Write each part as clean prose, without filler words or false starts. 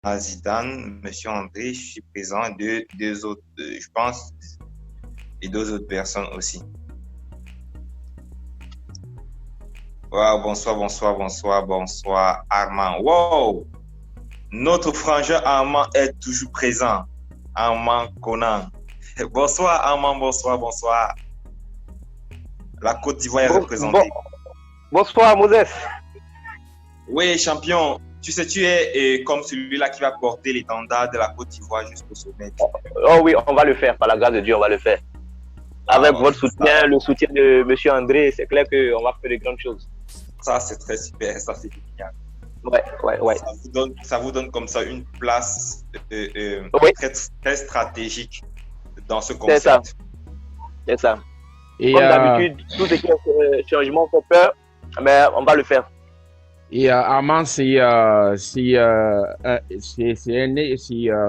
Zidane, Monsieur André, je suis présent, deux autres, je pense, et deux autres personnes aussi. Wow, bonsoir, Armand. Wow! Notre frangin Armand est toujours présent. Armand Conan. Bonsoir, Armand, bonsoir. La Côte d'Ivoire est représentée. Bonsoir, Moses. Oui, champion. Tu sais, tu es comme celui-là qui va porter l'étendard de la Côte d'Ivoire jusqu'au sommet. Oh oui, on va le faire. Par la grâce de Dieu, on va le faire. Avec votre soutien, le soutien de M. André, c'est clair qu'on va faire de grandes choses. Ça, c'est très super. Ça, c'est génial. Ouais. Ça vous donne comme ça une place très stratégique dans ce concept. C'est ça. Et comme d'habitude, tout ce qui est changement fait peur, mais on va le faire. Et Armand,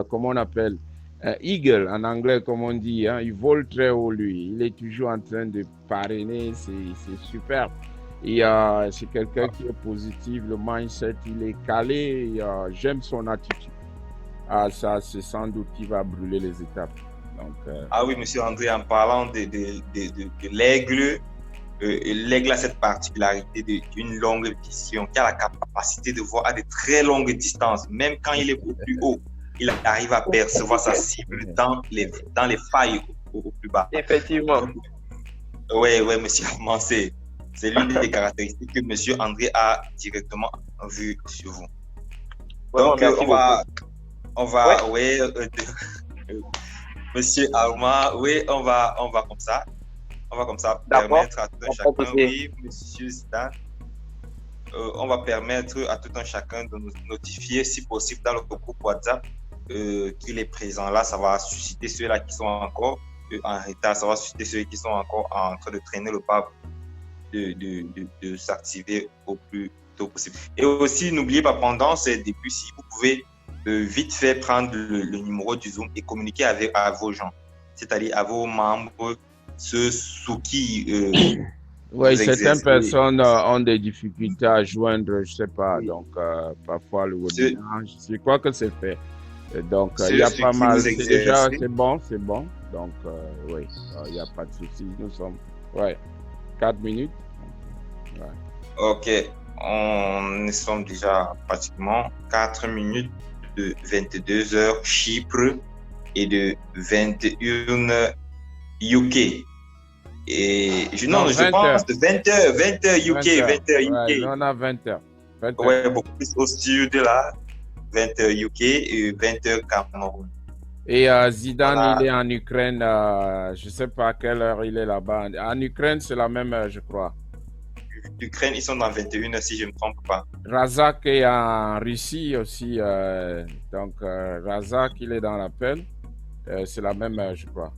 comment on appelle Eagle en anglais, comme on dit. Hein, il vole très haut, lui. Il est toujours en train de parrainer. C'est super. Et c'est quelqu'un qui est positif. Le mindset, il est calé. J'aime son attitude. Ça, c'est sans doute qui va brûler les étapes. Donc, Ah oui, monsieur André, en parlant de l'aigle, l'aigle a cette particularité d'une longue vision, qui a la capacité de voir à de très longues distances. Même quand il est au plus haut, il arrive à percevoir sa cible dans les failles au plus bas. Effectivement. Oui, monsieur Armand, c'est l'une des caractéristiques que monsieur André a directement vues sur vous. Donc, on va, monsieur Armand, oui, on va comme ça. On va comme ça permettre à tout un chacun, oui, monsieur Zidane, on va permettre à tout un chacun de nous notifier, si possible, dans le groupe WhatsApp qu'il est présent. Là, ça va susciter ceux-là qui sont encore en retard, ça va susciter ceux qui sont encore en train de traîner le pas de s'activer au plus tôt possible. Et aussi, n'oubliez pas, pendant ces débuts, si vous pouvez vite fait prendre le numéro du Zoom et communiquer à vos gens, c'est-à-dire à vos membres, ceux sous qui oui, certaines personnes ont des difficultés à joindre, je sais pas, donc parfois le webinaire, je crois que c'est fait. Donc il y a pas mal, c'est bon, donc oui, il n'y a pas de souci, nous sommes, 4 minutes. Ouais. Ok, on sommes déjà pratiquement 4 minutes de 22 heures Chypre et de 21 UK. Et je pense de 20h UK, 20h UK. Ouais, on a 20h. Ouais, beaucoup plus au sud là, 20h UK et 20h Cameroun. Et Zidane, il est en Ukraine, je ne sais pas à quelle heure il est là-bas. En Ukraine, c'est la même heure, je crois. L'Ukraine, ils sont dans 21h si je ne me trompe pas. Razak est en Russie aussi, donc Razak, il est dans l'appel. C'est la même heure, je crois.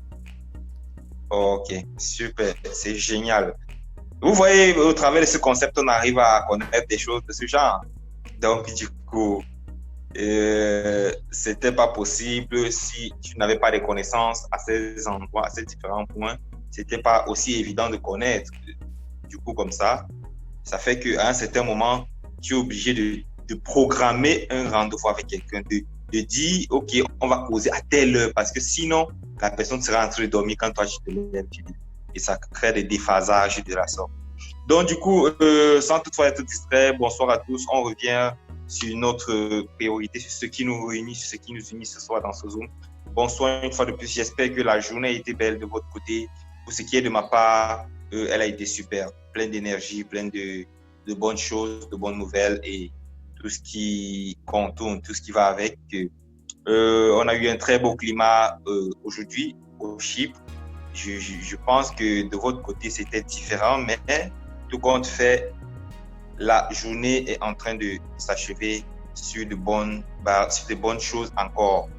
Ok, super, c'est génial. Vous voyez, au travers de ce concept, on arrive à connaître des choses de ce genre. Donc, du coup, c'était pas possible si tu n'avais pas de connaissances à ces endroits, à ces différents points. C'était pas aussi évident de connaître. Du coup, comme ça fait qu'à un certain moment, tu es obligé de programmer un rendez-vous avec quelqu'un, de dire, OK, on va causer à telle heure, parce que sinon, la personne sera en train de dormir quand toi, tu te lèves. Et ça crée des déphasages de la sorte. Donc, du coup, sans toutefois être distrait, bonsoir à tous. On revient sur notre priorité, sur ce qui nous réunit, sur ce qui nous unit ce soir dans ce Zoom. Bonsoir une fois de plus. J'espère que la journée a été belle de votre côté. Pour ce qui est de ma part, elle a été super, pleine d'énergie, pleine de bonnes choses, de bonnes nouvelles et tout ce qui contourne, tout ce qui va avec. On a eu un très beau climat aujourd'hui au Chypre. Je pense que de votre côté, c'était différent, mais tout compte fait, la journée est en train de s'achever sur de bonnes choses encore.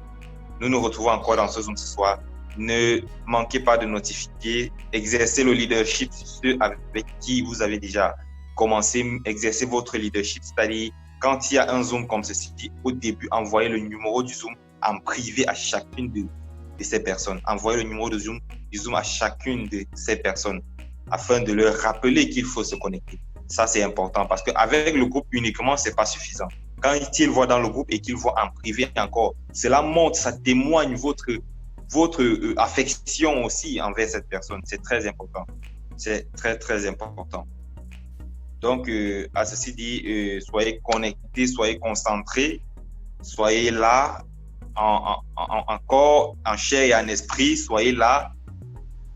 Nous nous retrouvons encore dans ce Zoom ce soir. Ne manquez pas de notifier, exercez le leadership sur ceux avec qui vous avez déjà commencé, exercez votre leadership, c'est-à-dire quand il y a un Zoom comme ceci, au début, envoyez le numéro du Zoom en privé à chacune de ces personnes. Envoyez le numéro du Zoom à chacune de ces personnes afin de leur rappeler qu'il faut se connecter. Ça, c'est important parce qu'avec le groupe uniquement, ce n'est pas suffisant. quand ils voient dans le groupe et qu'ils voient en privé encore, cela montre, ça témoigne votre affection aussi envers cette personne. C'est très important. C'est très, très important. Donc, à ceci dit, soyez connectés, soyez concentrés, soyez là en corps, en chair et en esprit, soyez là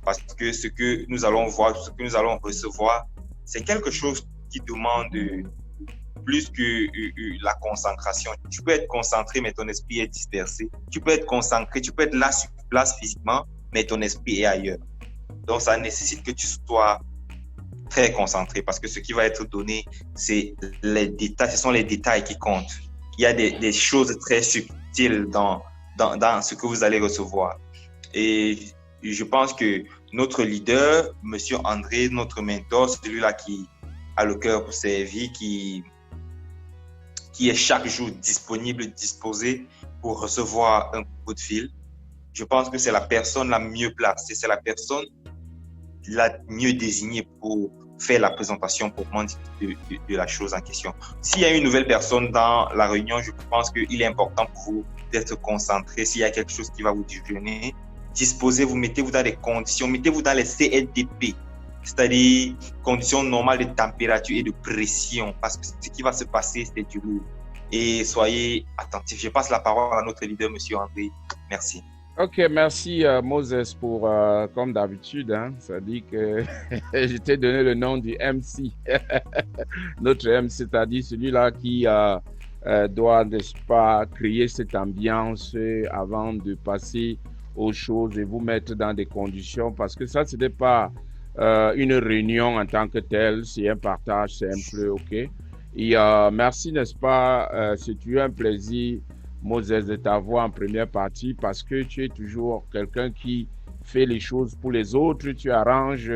parce que ce que nous allons voir, ce que nous allons recevoir, c'est quelque chose qui demande plus que la concentration. Tu peux être concentré, mais ton esprit est dispersé. Tu peux être concentré, tu peux être là sur place physiquement, mais ton esprit est ailleurs. Donc, ça nécessite que tu sois très concentré parce que ce qui va être donné, c'est les détails, ce sont les détails qui comptent. Il y a des choses très subtiles dans ce que vous allez recevoir. Et je pense que notre leader, Monsieur André, notre mentor, celui-là qui a le cœur pour servir, qui est chaque jour disponible, disposé pour recevoir un coup de fil, je pense que c'est la personne la mieux placée, c'est la personne la mieux désignée pour faire la présentation proprement de la chose en question. S'il y a une nouvelle personne dans la réunion, je pense qu'il est important pour vous d'être concentré. S'il y a quelque chose qui va vous gêner, disposez-vous, mettez-vous dans les conditions, mettez-vous dans les CLDP, c'est-à-dire conditions normales de température et de pression, parce que ce qui va se passer, c'est du lourd. Et soyez attentifs. Je passe la parole à notre leader, Monsieur André. Merci. Ok, merci Moses pour, comme d'habitude, hein, ça dit que je t'ai donné le nom du MC, notre MC, c'est-à-dire celui-là qui doit, n'est-ce pas, créer cette ambiance avant de passer aux choses et vous mettre dans des conditions, parce que ça, ce n'est pas une réunion en tant que telle, c'est un partage simple, ok. Et merci, n'est-ce pas, c'est un plaisir, Moses, de t'avoir en première partie parce que tu es toujours quelqu'un qui fait les choses pour les autres, tu arranges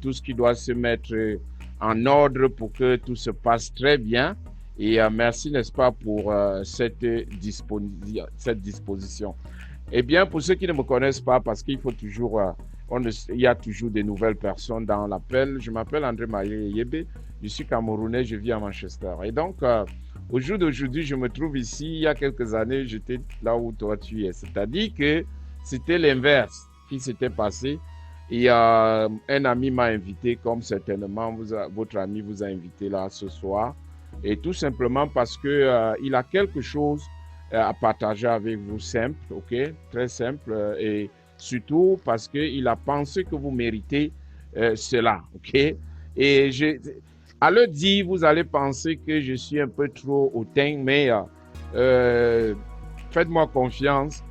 tout ce qui doit se mettre en ordre pour que tout se passe très bien. Et merci, n'est-ce pas, pour cette disposition. Eh bien, pour ceux qui ne me connaissent pas, parce qu'il faut toujours, il y a toujours des nouvelles personnes dans l'appel, je m'appelle André Mayeye, je suis Camerounais, je vis à Manchester. Et donc, au jour d'aujourd'hui, je me trouve ici. Il y a quelques années, j'étais là où toi tu es. C'est-à-dire que c'était l'inverse qui s'était passé. Et un ami m'a invité, comme certainement votre ami vous a invité là ce soir. Et tout simplement parce qu'il a quelque chose à partager avec vous, simple, ok, très simple. Et surtout parce qu'il a pensé que vous méritez cela, ok. Et à le dire, vous allez penser que je suis un peu trop hautain, mais faites-moi confiance.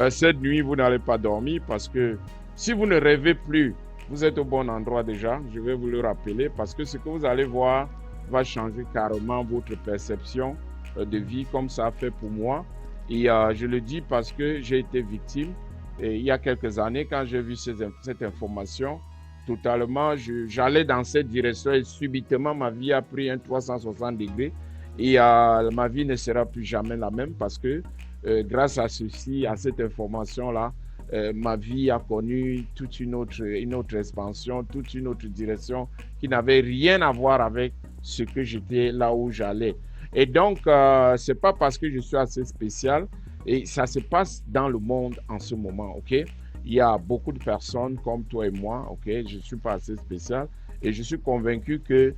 Cette nuit, vous n'allez pas dormir parce que si vous ne rêvez plus, vous êtes au bon endroit déjà. Je vais vous le rappeler parce que ce que vous allez voir va changer carrément votre perception de vie comme ça a fait pour moi. Et je le dis parce que j'ai été victime. Et il y a quelques années, quand j'ai vu cette information, totalement, j'allais dans cette direction et subitement, ma vie a pris un 360 degrés et ma vie ne sera plus jamais la même parce que grâce à ceci, à cette information-là, ma vie a connu toute une autre expansion, toute une autre direction qui n'avait rien à voir avec ce que j'étais là où j'allais. Et donc, c'est pas parce que je suis assez spécial et ça se passe dans le monde en ce moment, ok? Il y a beaucoup de personnes comme toi et moi, ok? Je ne suis pas assez spécial et je suis convaincu que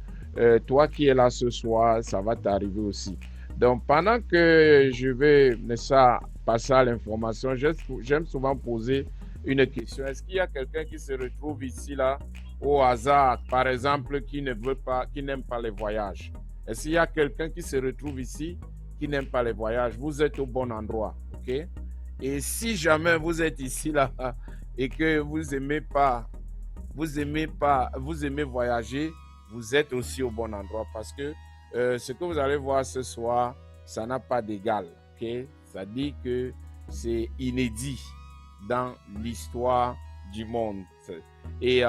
toi qui es là ce soir, ça va t'arriver aussi. Donc, pendant que je vais passer à l'information, j'aime souvent poser une question. Est-ce qu'il y a quelqu'un qui se retrouve ici, là, au hasard, par exemple, qui n'aime pas les voyages? Est-ce qu'il y a quelqu'un qui se retrouve ici qui n'aime pas les voyages? Vous êtes au bon endroit, ok? Et si jamais vous êtes ici, là, et que vous aimez voyager, vous êtes aussi au bon endroit parce que ce que vous allez voir ce soir, ça n'a pas d'égal, ok? Ça dit que c'est inédit dans l'histoire du monde. Et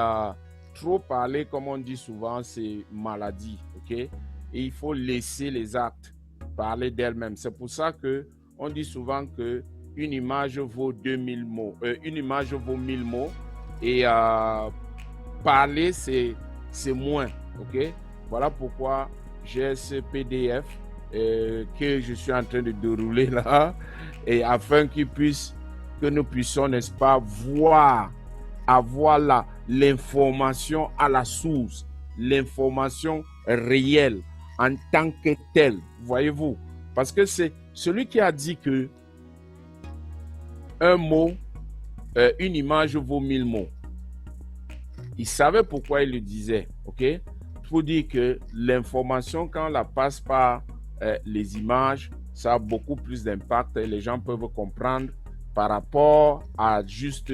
trop parler, comme on dit souvent, c'est maladie, ok? Et il faut laisser les actes parler d'elles-mêmes. C'est pour ça que on dit souvent que une image vaut 2000 mots. Une image vaut 1000 mots. Et parler, c'est moins. Ok? Voilà pourquoi j'ai ce PDF que je suis en train de dérouler là, et afin que nous puissions, n'est-ce pas, avoir l'information à la source, l'information réelle en tant que telle, voyez-vous. Parce que c'est celui qui a dit que un mot, une image vaut 1000 mots. Il savait pourquoi il le disait, ok? Pour dire que l'information, quand on la passe par les images, ça a beaucoup plus d'impact et les gens peuvent comprendre par rapport à juste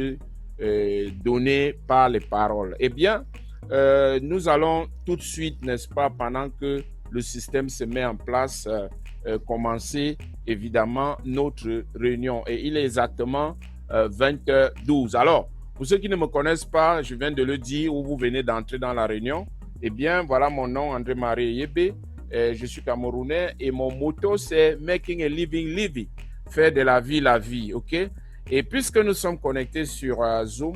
donner par les paroles. Eh bien, nous allons tout de suite, n'est-ce pas, pendant que le système se met en place, commencer évidemment notre réunion. Et il est exactement 20h12. Alors, pour ceux qui ne me connaissent pas, je viens de le dire, où vous venez d'entrer dans la réunion. Eh bien, voilà mon nom, André-Marie Yébé. Je suis camerounais et mon motto, c'est « Making a living, living ». Faire de la vie, ok? Et puisque nous sommes connectés sur Zoom,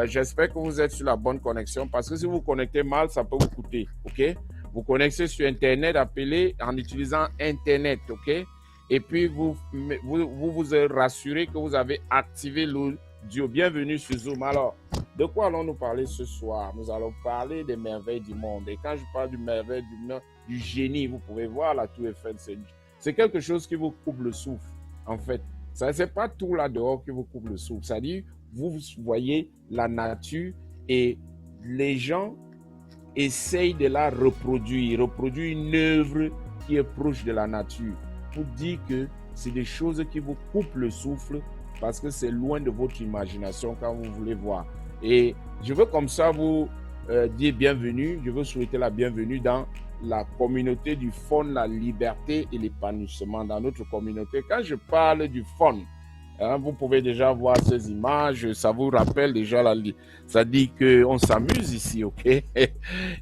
j'espère que vous êtes sur la bonne connexion parce que si vous vous connectez mal, ça peut vous coûter, ok? Vous connectez sur Internet, appelez en utilisant Internet, ok? Et puis, vous rassurez que vous avez activé l'audio. Bienvenue sur Zoom. Alors, de quoi allons-nous parler ce soir? Nous allons parler des merveilles du monde. Et quand je parle du merveille du monde, du génie, vous pouvez voir la Tour Eiffel, c'est quelque chose qui vous coupe le souffle, en fait. Ce n'est pas tout là dehors qui vous coupe le souffle. C'est-à-dire, vous voyez la nature et les gens essayent de la reproduire une œuvre qui est proche de la nature. Pour dire que c'est des choses qui vous coupent le souffle parce que c'est loin de votre imagination quand vous voulez voir. Et je veux comme ça vous dire bienvenue, je veux souhaiter la bienvenue dans la communauté du fun, la liberté et l'épanouissement dans notre communauté. Quand je parle du fun, vous pouvez déjà voir ces images, ça vous rappelle déjà, ça dit qu'on s'amuse ici, ok?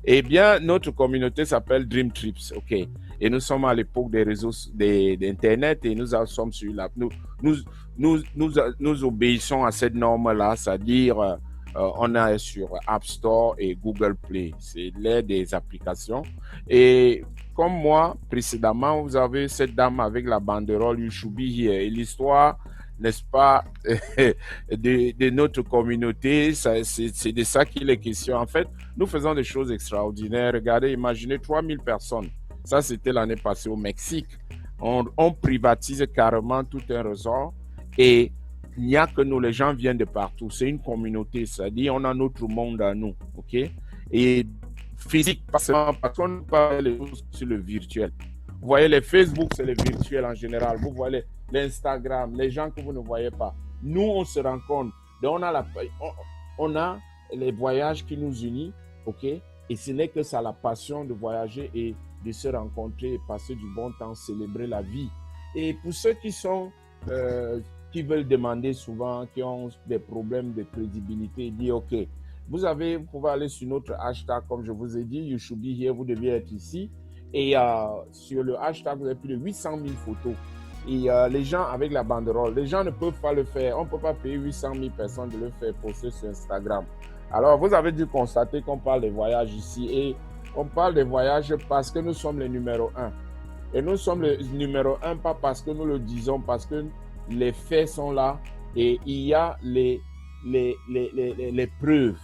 Eh bien, notre communauté s'appelle Dream Trips, ok? Et nous sommes à l'époque des réseaux d'Internet et nous sommes sur nous obéissons à cette norme-là, c'est-à-dire on est sur App Store et Google Play. C'est l'air des applications. Et comme moi, précédemment, vous avez cette dame avec la banderole You Should Be Here. Et l'histoire, n'est-ce pas, de notre communauté, c'est de ça qu'il est question. En fait, nous faisons des choses extraordinaires. Regardez, imaginez 3000 personnes. Ça, c'était l'année passée au Mexique. On privatise carrément tout un resort et il n'y a que nous, les gens viennent de partout. C'est une communauté, c'est-à-dire on a notre monde à nous, ok? Et physique, pas seulement parce qu'on parle les choses sur le virtuel. Vous voyez, les Facebook, c'est le virtuel en général. Vous voyez l'Instagram, les gens que vous ne voyez pas. Nous, on se rencontre. Donc, on a les voyages qui nous unissent, ok? Et ce n'est que ça, la passion de voyager et de se rencontrer et passer du bon temps, célébrer la vie. Et pour ceux qui veulent demander souvent, qui ont des problèmes de crédibilité, dire ok, vous pouvez aller sur notre hashtag, comme je vous ai dit, You Should Be Here, vous devez être ici. Et sur le hashtag, vous avez plus de 800 000 photos. Et les gens avec la banderole, les gens ne peuvent pas le faire. On ne peut pas payer 800 000 personnes de le faire poster sur Instagram. Alors, vous avez dû constater qu'on parle des voyages ici. Et on parle des voyages parce que nous sommes les numéro 1. Et nous sommes les numéro 1, pas parce que nous le disons, parce que les faits sont là et il y a les preuves.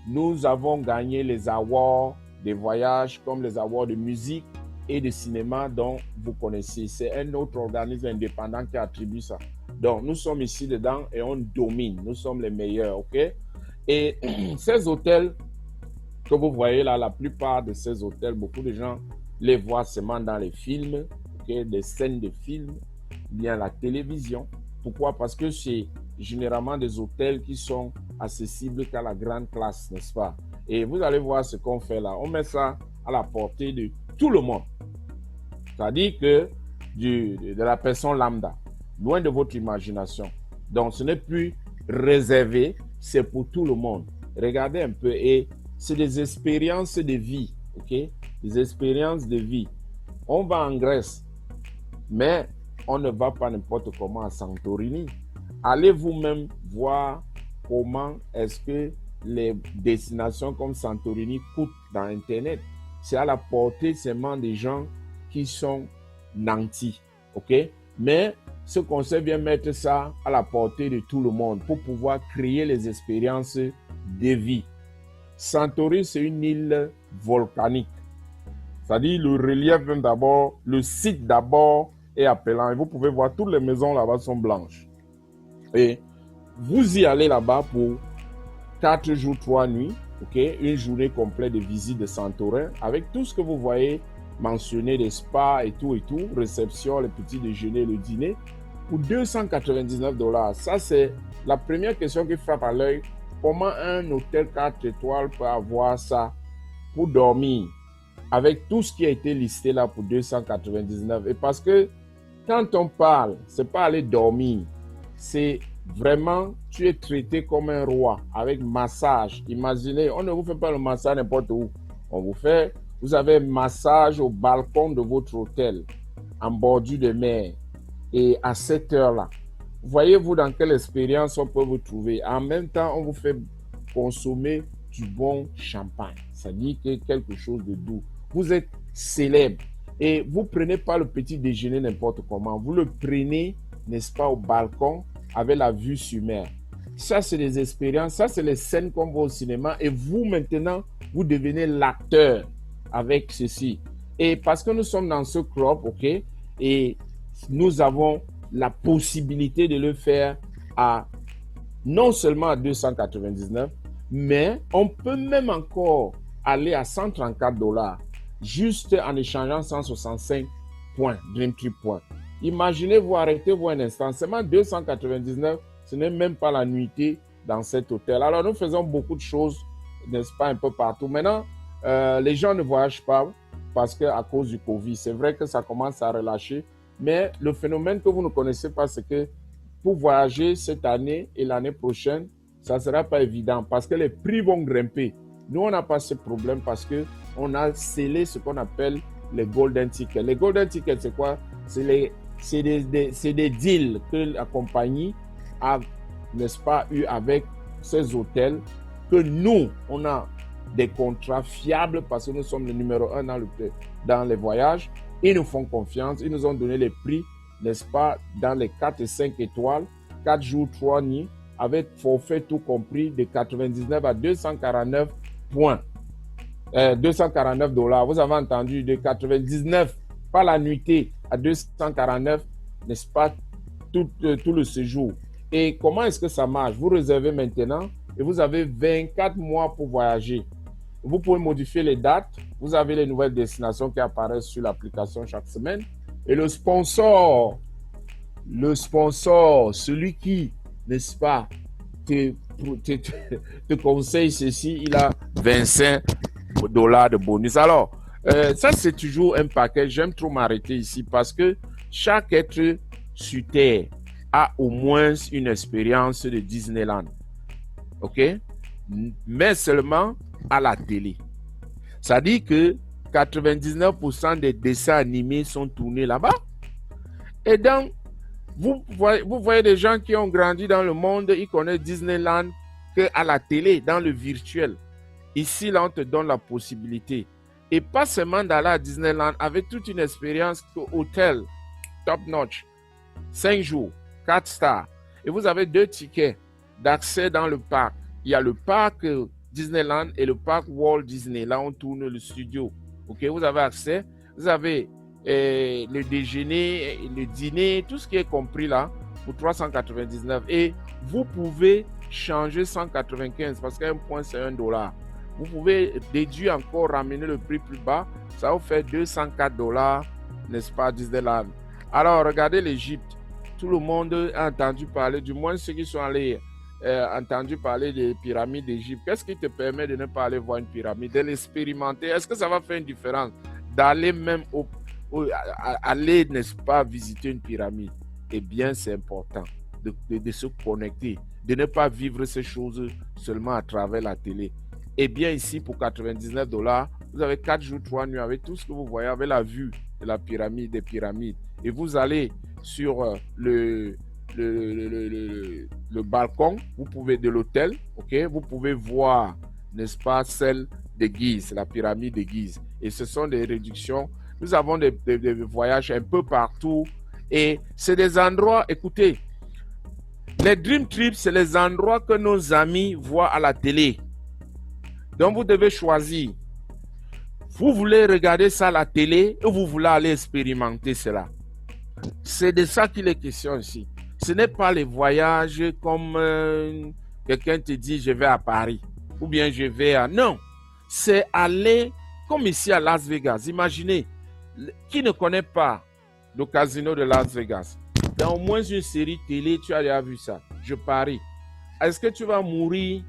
Nous avons gagné les awards des voyages comme les awards de musique et de cinéma dont vous connaissez. C'est un autre organisme indépendant qui attribue ça. Donc, nous sommes ici dedans et on domine. Nous sommes les meilleurs, ok? Et ces hôtels que vous voyez là, la plupart de ces hôtels, beaucoup de gens les voient seulement dans les films, ok? Des scènes de films, bien la télévision. Pourquoi? Parce que c'est généralement des hôtels qui sont accessibles qu'à la grande classe, n'est-ce pas? Et vous allez voir ce qu'on fait là. On met ça à la portée de tout le monde. C'est-à-dire que de la personne lambda, loin de votre imagination. Donc, ce n'est plus réservé, c'est pour tout le monde. Regardez un peu et c'est des expériences de vie, ok? Des expériences de vie. On va en Grèce, mais on ne va pas n'importe comment à Santorini. Allez vous-même voir comment est-ce que les destinations comme Santorini coûtent dans Internet. C'est à la portée seulement des gens qui sont nantis. OK? Mais ce conseil vient mettre ça à la portée de tout le monde pour pouvoir créer les expériences de vie. Santorini, c'est une île volcanique. C'est-à-dire le relief même d'abord, le site d'abord est appelant. Et vous pouvez voir, toutes les maisons là-bas sont blanches. Et vous y allez là-bas pour 4 jours, 3 nuits, okay? Une journée complète de visite de Santorin avec tout ce que vous voyez mentionné, les spas et tout, réception, le petit déjeuner, le dîner, pour $299. Ça, c'est la première question qui frappe à l'œil. Comment un hôtel 4 étoiles peut avoir ça pour dormir avec tout ce qui a été listé là pour 299? Et parce que quand on parle, c'est pas aller dormir, c'est vraiment, tu es traité comme un roi avec massage. Imaginez, on ne vous fait pas le massage n'importe où. On vous fait, vous avez un massage au balcon de votre hôtel, en bordure de mer, et à cette heure-là. Voyez-vous dans quelle expérience on peut vous trouver. En même temps, on vous fait consommer du bon champagne. Ça dit que quelque chose de doux. Vous êtes célèbre et vous ne prenez pas le petit déjeuner n'importe comment. Vous le prenez, n'est-ce pas, au balcon avec la vue sur mer. Ça, c'est des expériences. Ça, c'est les scènes qu'on voit au cinéma. Et vous, maintenant, vous devenez l'acteur avec ceci. Et parce que nous sommes dans ce club, OK, et nous avons la possibilité de le faire à non seulement à 299, mais on peut même encore aller à $134 juste en échangeant 165 points, Dreamtree points. Imaginez-vous, arrêtez-vous un instant, seulement 299, ce n'est même pas la nuitée dans cet hôtel. Alors nous faisons beaucoup de choses, n'est-ce pas, un peu partout. Maintenant, les gens ne voyagent pas parce qu'à cause du Covid, c'est vrai que ça commence à relâcher. Mais le phénomène que vous ne connaissez pas, c'est que pour voyager cette année et l'année prochaine, ça ne sera pas évident parce que les prix vont grimper. Nous, on n'a pas ce problème parce qu'on a scellé ce qu'on appelle les golden tickets. Les golden tickets, c'est quoi? C'est des deals que la compagnie a, n'est-ce pas, eu avec ces hôtels que nous, on a des contrats fiables parce que nous sommes le numéro 1 dans les voyages. Ils nous font confiance, ils nous ont donné les prix, n'est-ce pas, dans les 4 et 5 étoiles, 4 jours, 3 nuits, avec forfait tout compris de 99 à 249 points. $249. Vous avez entendu, de 99, pas la nuitée, à 249, n'est-ce pas, tout le séjour. Et comment est-ce que ça marche? Vous réservez maintenant et vous avez 24 mois pour voyager. Vous pouvez modifier les dates. Vous avez les nouvelles destinations qui apparaissent sur l'application chaque semaine. Et le sponsor, celui qui, n'est-ce pas, te conseille ceci, il a $25 de bonus. Alors, ça, c'est toujours un paquet. J'aime trop m'arrêter ici parce que chaque être sur Terre a au moins une expérience de Disneyland. OK? Mais seulement à la télé. Ça dit que 99% des dessins animés sont tournés là-bas. Et donc, vous voyez des gens qui ont grandi dans le monde, ils connaissent Disneyland qu'à la télé, dans le virtuel. Ici, là, on te donne la possibilité. Et pas seulement d'aller à Disneyland avec toute une expérience hôtel, top notch, 5 jours, 4 stars. Et vous avez 2 tickets d'accès dans le parc. Il y a le parc Disneyland et le parc Walt Disney. Là, on tourne le studio. OK, vous avez accès. Vous avez le déjeuner, le dîner, tout ce qui est compris là pour 399. Et vous pouvez changer 195 parce qu'un point, c'est $1. Vous pouvez déduire encore, ramener le prix plus bas. Ça vous fait $204, n'est-ce pas, Disneyland. Alors, regardez l'Égypte. Tout le monde a entendu parler, du moins ceux qui sont allés entendu parler des pyramides d'Égypte. Qu'est-ce qui te permet de ne pas aller voir une pyramide, de l'expérimenter? Est-ce que ça va faire une différence d'aller même aller, n'est-ce pas, visiter une pyramide? Eh bien, c'est important de se connecter, de ne pas vivre ces choses seulement à travers la télé. Eh bien, ici, pour $99, vous avez 4 jours, 3 nuits avec tout ce que vous voyez, avec la vue de la pyramide, des pyramides. Et vous allez sur le balcon, vous pouvez de l'hôtel, ok, vous pouvez voir, n'est-ce pas, celle de Gizeh, la pyramide de Gizeh. Et ce sont des réductions Nous avons des voyages un peu partout. Et c'est des endroits, écoutez, les Dream Trips, c'est les endroits que nos amis voient à la télé. Donc, vous devez choisir. Vous voulez regarder ça à la télé ou vous voulez aller expérimenter cela. C'est de ça qu'il est question ici. Ce n'est pas les voyages comme quelqu'un te dit je vais à Paris ou bien je vais à... Non, c'est aller comme ici à Las Vegas. Imaginez, qui ne connaît pas le casino de Las Vegas? Dans au moins une série télé, tu as déjà vu ça. Je parie. Est-ce que tu vas mourir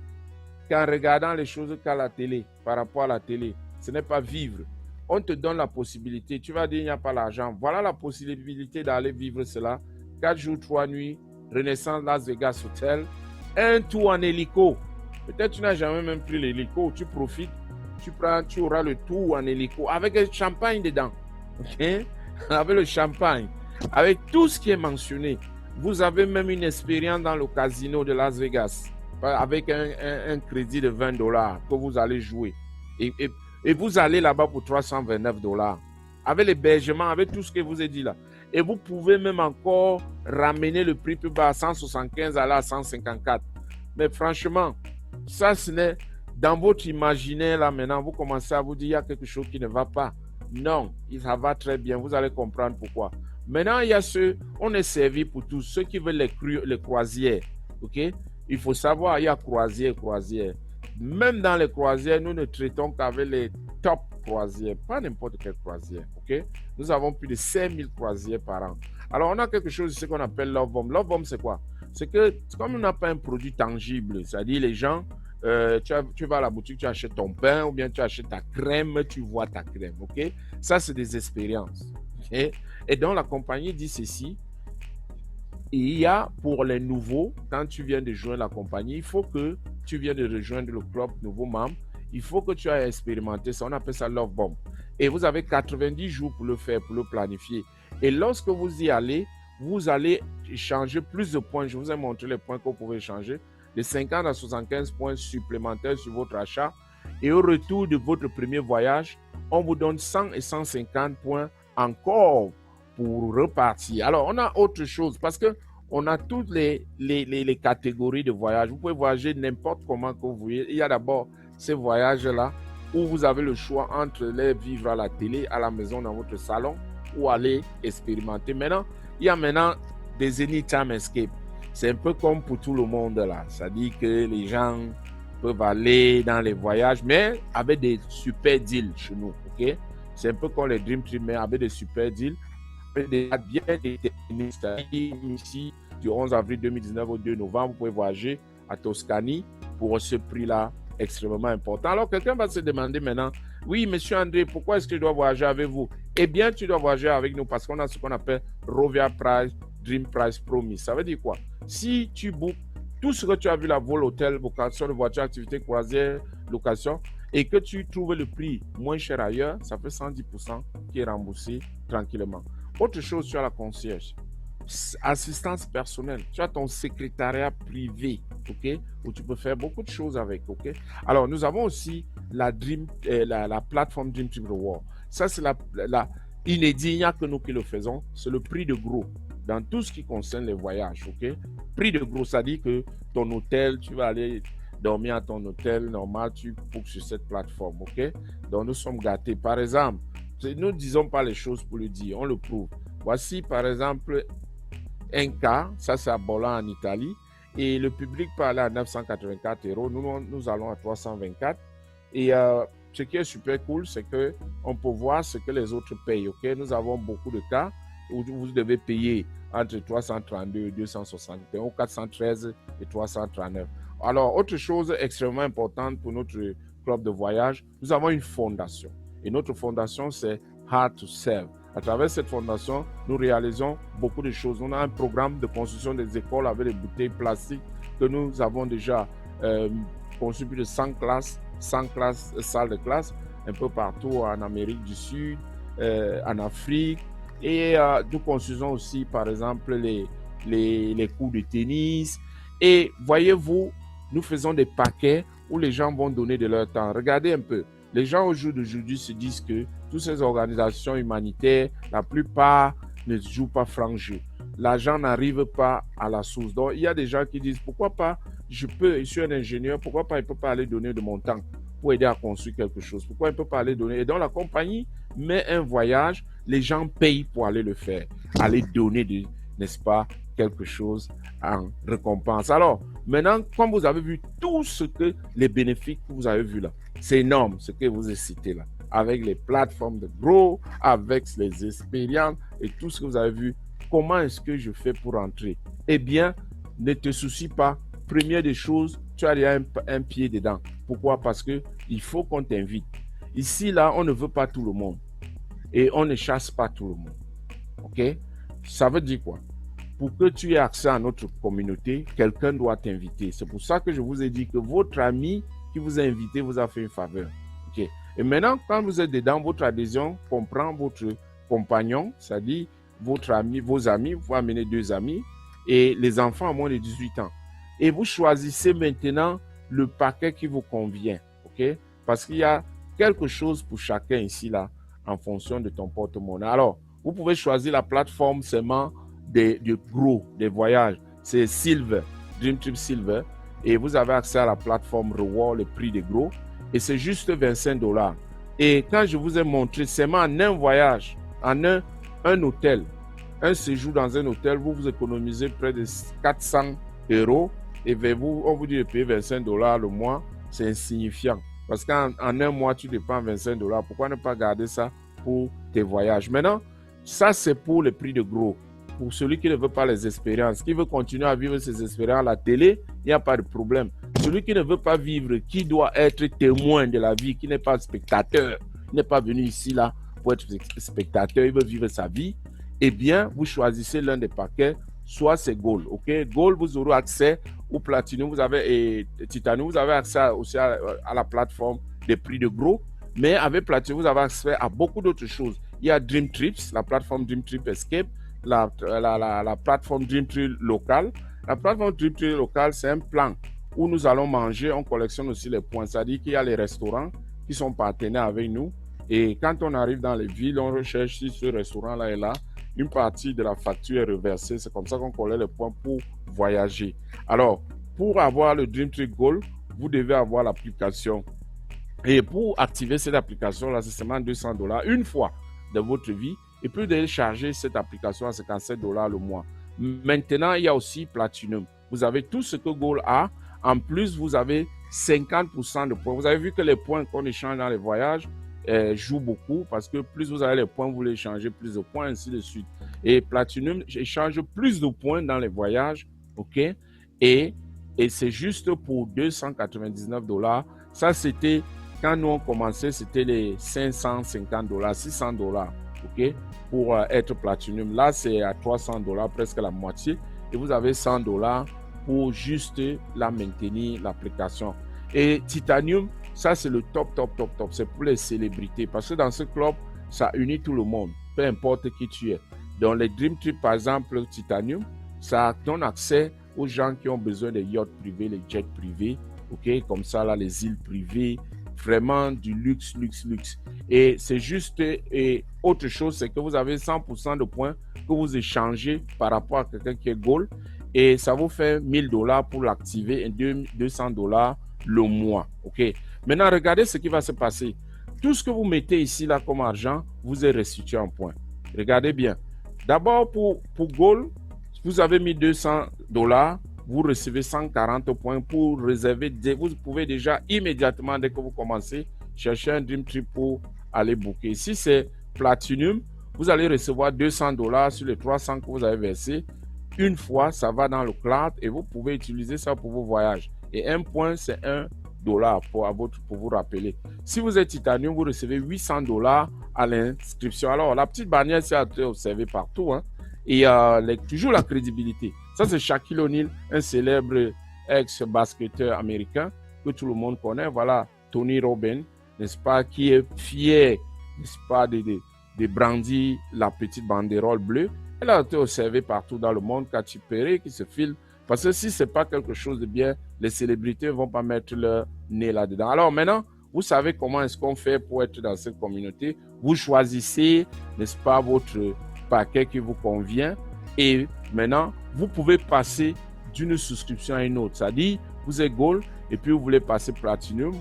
qu'en regardant les choses qu'à la télé, par rapport à la télé? Ce n'est pas vivre. On te donne la possibilité. Tu vas dire, il n'y a pas l'argent. Voilà la possibilité d'aller vivre cela. 4 jours, 3 nuits, Renaissance Las Vegas Hotel. Un tour en hélico. Peut-être tu n'as jamais même pris l'hélico. Tu profites. Tu auras le tour en hélico avec le champagne dedans. Okay? Avec le champagne. Avec tout ce qui est mentionné. Vous avez même une expérience dans le casino de Las Vegas. Avec un crédit de $20 que vous allez jouer. Et vous allez là-bas pour $329. Avec l'hébergement, avec tout ce que je vous ai dit là. Et vous pouvez même encore ramener le prix plus bas à 175 à 154. Mais franchement, ça ce n'est... Dans votre imaginaire là maintenant, vous commencez à vous dire il y a quelque chose qui ne va pas. Non, ça va très bien. Vous allez comprendre pourquoi. Maintenant, il y a ceux, on est servi pour tous. Ceux qui veulent les croisières. Ok? Il faut savoir, il y a croisière. Même dans les croisières, nous ne traitons qu'avec les top croisières, pas n'importe quelle croisière. Ok? Nous avons plus de 5000 croisières par an. Alors, on a quelque chose ici qu'on appelle Love Bomb. Love Bomb, c'est quoi? C'est que, comme on n'a pas un produit tangible, c'est-à-dire les gens, tu vas à la boutique, tu achètes ton pain ou bien tu achètes ta crème, tu vois ta crème. Ok? Ça, c'est des expériences. Okay? Et donc, la compagnie dit ceci. Il y a pour les nouveaux, quand tu viens de joindre la compagnie, il faut que tu viennes de rejoindre le club nouveau membre. Il faut que tu aies expérimenté ça. On appelle ça Love Bomb. Et vous avez 90 jours pour le faire, pour le planifier. Et lorsque vous y allez, vous allez échanger plus de points. Je vous ai montré les points que vous pouvez échanger. De 50 à 75 points supplémentaires sur votre achat. Et au retour de votre premier voyage, on vous donne 100 et 150 points encore pour repartir. Alors, on a autre chose parce qu'on a toutes les catégories de voyages. Vous pouvez voyager n'importe comment que vous voulez. Il y a d'abord ces voyages-là où vous avez le choix entre les vivre à la télé, à la maison, dans votre salon ou aller expérimenter. Maintenant, il y a maintenant des anytime escape. C'est un peu comme pour tout le monde là. Ça dit que les gens peuvent aller dans les voyages, mais avec des super deals chez nous. Ok? C'est un peu comme les Dream Trips, mais avec des super deals. Des dates bien déterminées. Ici, du 11 avril 2019 au 2 novembre, vous pouvez voyager à Toscanie pour ce prix-là extrêmement important. Alors, quelqu'un va se demander maintenant, oui, monsieur André, pourquoi est-ce que je dois voyager avec vous? Eh bien, tu dois voyager avec nous parce qu'on a ce qu'on appelle Rovia Price, Dream Price Promise. Ça veut dire quoi? Si tu bookes tout ce que tu as vu, la vol, hôtel, location de voiture, activité, croisière, location, et que tu trouves le prix moins cher ailleurs, ça fait 110% qui est remboursé tranquillement. Autre chose, tu as la concierge, assistance personnelle, tu as ton secrétariat privé, ok, où tu peux faire beaucoup de choses avec, ok. Alors, nous avons aussi la plateforme Dream Trip Reward. Ça, c'est la inédit, il n'y a que nous qui le faisons. C'est le prix de gros dans tout ce qui concerne les voyages, ok. Prix de gros, ça dit que ton hôtel, tu vas aller dormir à ton hôtel normal, tu bookes sur cette plateforme, ok. Donc, nous sommes gâtés. Par exemple, nous ne disons pas les choses pour le dire, on le prouve. Voici par exemple un cas, ça c'est à Bologna en Italie, et le public peut aller à 984 €, nous allons à 324. Et ce qui est super cool, c'est qu'on peut voir ce que les autres payent. Okay? Nous avons beaucoup de cas où vous devez payer entre 332 et 261, ou 413 et 339. Alors, autre chose extrêmement importante pour notre club de voyage, nous avons une fondation. Et notre fondation, c'est Hard to Serve. À travers cette fondation, nous réalisons beaucoup de choses. On a un programme de construction des écoles avec des bouteilles plastiques que nous avons déjà conçu plus de 100 salles de classe, un peu partout en Amérique du Sud, en Afrique. Et nous construisons aussi, par exemple, les cours de tennis. Et voyez-vous, nous faisons des paquets où les gens vont donner de leur temps. Regardez un peu. Les gens au jour d'aujourd'hui se disent que toutes ces organisations humanitaires, la plupart ne jouent pas franc jeu. L'argent n'arrive pas à la source. Donc, il y a des gens qui disent, pourquoi pas, je suis un ingénieur, pourquoi pas, il ne peut pas aller donner de mon temps pour aider à construire quelque chose? Pourquoi il ne peut pas aller donner? Et donc, la compagnie met un voyage, les gens payent pour aller le faire, aller donner, n'est-ce pas, quelque chose en récompense. Alors, maintenant, comme vous avez vu tout ce que les bénéfices que vous avez vus là, c'est énorme ce que vous avez cité là, avec les plateformes de Grow, avec les expériences et tout ce que vous avez vu. Comment est-ce que je fais pour entrer? Eh bien, ne te soucie pas. Première des choses, tu as déjà un pied dedans. Pourquoi? Parce qu'il faut qu'on t'invite. Ici, là, on ne veut pas tout le monde. Et on ne chasse pas tout le monde. OK? Ça veut dire quoi? Pour que tu aies accès à notre communauté, quelqu'un doit t'inviter. C'est pour ça que je vous ai dit que votre ami qui vous a invité vous a fait une faveur. OK? Et maintenant, quand vous êtes dedans, votre adhésion comprend votre compagnon, c'est-à-dire votre ami, vos amis, vous amenez 2 amis et les enfants à moins de 18 ans. Et vous choisissez maintenant le paquet qui vous convient, ok? Parce qu'il y a quelque chose pour chacun ici, là, en fonction de ton porte-monnaie. Alors, vous pouvez choisir la plateforme seulement des gros, des voyages. C'est Silver, Dream Trip Silver. Et vous avez accès à la plateforme Reward, le prix des gros. Et c'est juste $25. Et quand je vous ai montré seulement en un voyage, en un hôtel, un séjour dans un hôtel, vous économisez près de 400 €. Et on vous dit de payer $25 le mois, c'est insignifiant. Parce qu'en un mois, tu dépenses $25. Pourquoi ne pas garder ça pour tes voyages? Maintenant, ça, c'est pour le prix de gros. Pour celui qui ne veut pas les expériences, qui veut continuer à vivre ses expériences à la télé, il n'y a pas de problème. Celui qui ne veut pas vivre, qui doit être témoin de la vie, qui n'est pas spectateur, qui n'est pas venu ici là pour être spectateur, il veut vivre sa vie, eh bien, vous choisissez l'un des paquets, soit c'est Gold. OK? Gold, vous aurez accès au Platinum, et Titanium, vous avez accès aussi à la plateforme des prix de gros. Mais avec Platinum, vous avez accès à beaucoup d'autres choses. Il y a Dream Trips, la plateforme Dream Trip Escape, la plateforme Dream Trip Local. La plateforme Dream Trip Local, c'est un plan où nous allons manger, on collectionne aussi les points. C'est-à-dire qu'il y a les restaurants qui sont partenaires avec nous. Et quand on arrive dans les villes, on recherche si ce restaurant-là est là. Une partie de la facture est reversée. C'est comme ça qu'on collecte les points pour voyager. Alors, pour avoir le Dream Trip Gold, vous devez avoir l'application. Et pour activer cette application-là, c'est seulement $200 une fois de votre vie. Et puis, vous devez charger cette application à $57 le mois. Maintenant, il y a aussi Platinum. Vous avez tout ce que Gold a. En plus, vous avez 50% de points. Vous avez vu que les points qu'on échange dans les voyages jouent beaucoup parce que plus vous avez les points, vous les échangez plus de points, ainsi de suite. Et Platinum échange plus de points dans les voyages, ok? Et c'est juste pour $299. Ça, c'était, quand nous on commençait, c'était les $550, $600, ok? Pour être Platinum. Là, c'est à $300, presque la moitié. Et vous avez $100 pour juste la maintenir, l'application. Et Titanium, ça, c'est le top. C'est pour les célébrités. Parce que dans ce club, ça unit tout le monde, peu importe qui tu es. Dans les Dream Trip, par exemple, Titanium, ça donne accès aux gens qui ont besoin des yachts privés, les jets privés, ok, comme ça, là, les îles privées, vraiment du luxe. Et c'est juste, et autre chose, c'est que vous avez 100% de points que vous échangez par rapport à quelqu'un qui est Gold. Et ça vous fait $1000 pour l'activer et $200 le mois, ok. Maintenant, regardez ce qui va se passer. Tout ce que vous mettez ici, là, comme argent, vous est restitué en points. Regardez bien. D'abord, pour Gold, vous avez mis $200, vous recevez 140 points pour réserver. Vous pouvez déjà immédiatement, dès que vous commencez, chercher un Dream Trip pour aller booker. Si c'est Platinum, vous allez recevoir $200 sur les 300 que vous avez versés. Une fois, ça va dans le cloud et vous pouvez utiliser ça pour vos voyages. Et un point, c'est $1 pour vous rappeler. Si vous êtes Titanium, vous recevez $800 à l'inscription. Alors, la petite bannière, c'est à observer partout. Hein. Et il y a toujours la crédibilité. Ça, c'est Shaquille O'Neal, un célèbre ex-basketteur américain que tout le monde connaît. Voilà, Tony Robbins, n'est-ce pas, qui est fier, n'est-ce pas, de brandir la petite banderole bleue. Elle a été observée partout dans le monde. Katy Perry qui se filme. Parce que si ce n'est pas quelque chose de bien, les célébrités ne vont pas mettre leur nez là-dedans. Alors maintenant, Vous savez comment est-ce qu'on fait pour être dans cette communauté. Vous choisissez, n'est-ce pas, votre paquet qui vous convient. Et maintenant, vous pouvez passer d'une souscription à une autre. C'est-à-dire, vous êtes Gold et puis vous voulez passer Platinum.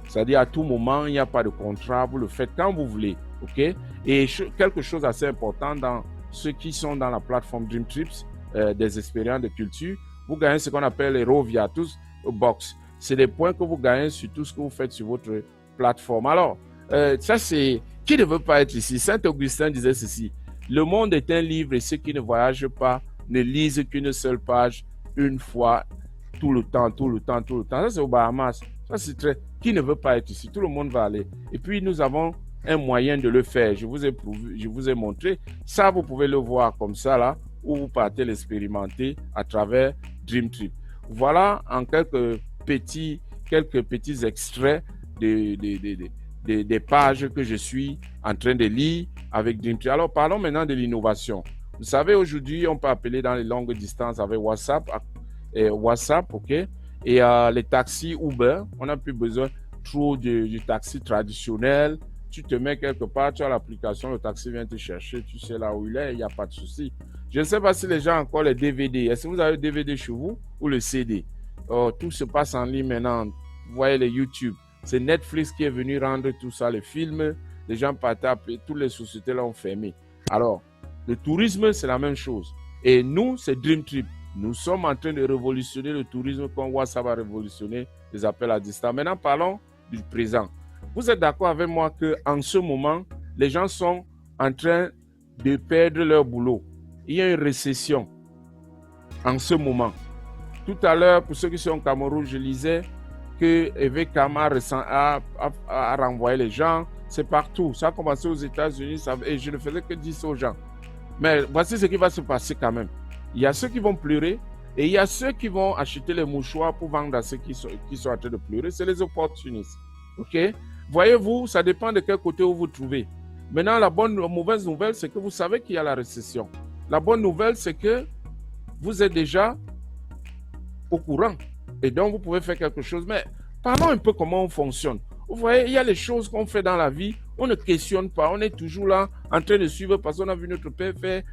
C'est-à-dire, à tout moment, il n'y a pas de contrat. Vous le faites quand vous voulez. OK? Et quelque chose d'assez important dans ceux qui sont dans la plateforme Dream Trips, des expériences de culture, vous gagnez ce qu'on appelle les Roviatus Box. C'est des points que vous gagnez sur tout ce que vous faites sur votre plateforme. Alors, ça c'est... Qui ne veut pas être ici? Saint-Augustin disait ceci. Le monde est un livre et ceux qui ne voyagent pas ne lisent qu'une seule page une fois, tout le temps. Ça c'est au Bahamas. Ça c'est très... Qui ne veut pas être ici? Tout le monde va aller. Et puis nous avons un moyen de le faire. Je vous ai montré. Ça, vous pouvez le voir comme ça là, où vous partez l'expérimenter à travers Dream Trip. Voilà en quelques petits extraits des pages que je suis en train de lire avec Dream Trip. Alors, parlons maintenant de l'innovation. Vous savez, aujourd'hui, on peut appeler dans les longues distances avec WhatsApp, OK? Et les taxis Uber, on n'a plus besoin trop du taxi traditionnel. Tu te mets quelque part, tu as l'application, le taxi vient te chercher, tu sais là où il est, il n'y a pas de souci. Je ne sais pas si les gens ont encore les DVD. Est-ce que vous avez le DVD chez vous ou le CD? Tout se passe en ligne maintenant. Vous voyez les YouTube. C'est Netflix qui est venu rendre tout ça, les films. Les gens partent, toutes les sociétés l'ont fermé. Alors, le tourisme, c'est la même chose. Et nous, c'est Dream Trip. Nous sommes en train de révolutionner le tourisme comme WhatsApp a révolutionné les appels à distance. Maintenant, parlons du présent. Vous êtes d'accord avec moi qu'en ce moment, les gens sont en train de perdre leur boulot. Il y a une récession en ce moment. Tout à l'heure, pour ceux qui sont au Cameroun, je lisais que Eve Kama a renvoyé les gens. C'est partout. Ça a commencé aux États-Unis et je ne faisais que dire ça aux gens. Mais voici ce qui va se passer quand même. Il y a ceux qui vont pleurer et il y a ceux qui vont acheter les mouchoirs pour vendre à ceux qui sont en train de pleurer. C'est les opportunistes. OK? Voyez-vous, ça dépend de quel côté vous vous trouvez. Maintenant, la mauvaise nouvelle, c'est que vous savez qu'il y a la récession. La bonne nouvelle, c'est que vous êtes déjà au courant. Et donc, vous pouvez faire quelque chose. Mais parlons un peu comment on fonctionne. Vous voyez, il y a les choses qu'on fait dans la vie. On ne questionne pas. On est toujours là en train de suivre parce qu'on a vu notre père faire,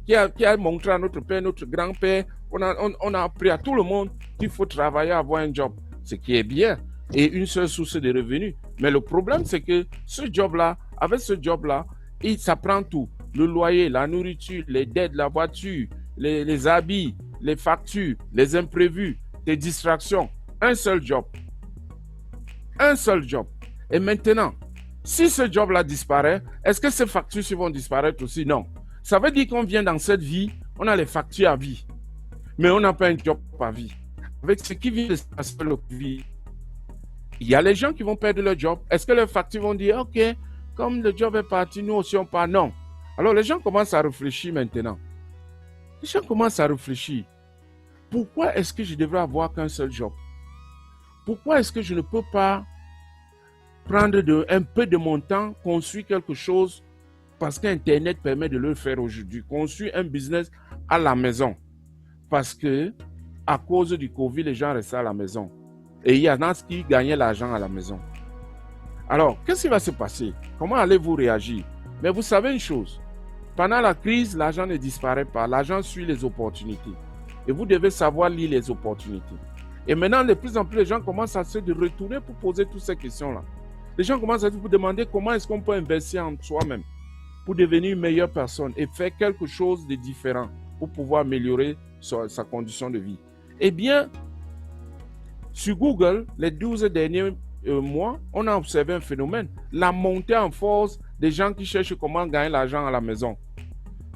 qui a montré à notre père, notre grand-père. On a appris à tout le monde qu'il faut travailler, avoir un job. Ce qui est bien. Et une seule source de revenus. Mais le problème, c'est que avec ce job-là, ça prend tout. Le loyer, la nourriture, les dettes, la voiture, les habits, les factures, les imprévus, les distractions. Un seul job. Un seul job. Et maintenant, si ce job-là disparaît, est-ce que ces factures vont disparaître aussi? Non. Ça veut dire qu'on vient dans cette vie, on a les factures à vie. Mais on n'a pas un job à vie. Avec ce qui vient de se passer dans notre vie, il y a les gens qui vont perdre leur job. Est-ce que leurs factures vont dire, OK, comme le job est parti, nous aussi on part? Non. Alors les gens commencent à réfléchir maintenant. Les gens commencent à réfléchir. Pourquoi est-ce que je devrais avoir qu'un seul job? Pourquoi est-ce que je ne peux pas prendre un peu de mon temps, construire quelque chose parce qu'Internet permet de le faire aujourd'hui? Construire un business à la maison. Parce que à cause du Covid, les gens restent à la maison. Et il y en a qui gagnaient l'argent à la maison. Alors, qu'est-ce qui va se passer? Comment allez-vous réagir? Mais vous savez une chose. Pendant la crise, l'argent ne disparaît pas. L'argent suit les opportunités. Et vous devez savoir lire les opportunités. Et maintenant, de plus en plus, les gens commencent à se retourner pour poser toutes ces questions-là. Les gens commencent à vous demander comment est-ce qu'on peut investir en soi-même pour devenir une meilleure personne et faire quelque chose de différent pour pouvoir améliorer sa condition de vie. Eh bien, sur Google, les 12 derniers mois, on a observé un phénomène, la montée en force des gens qui cherchent comment gagner l'argent à la maison.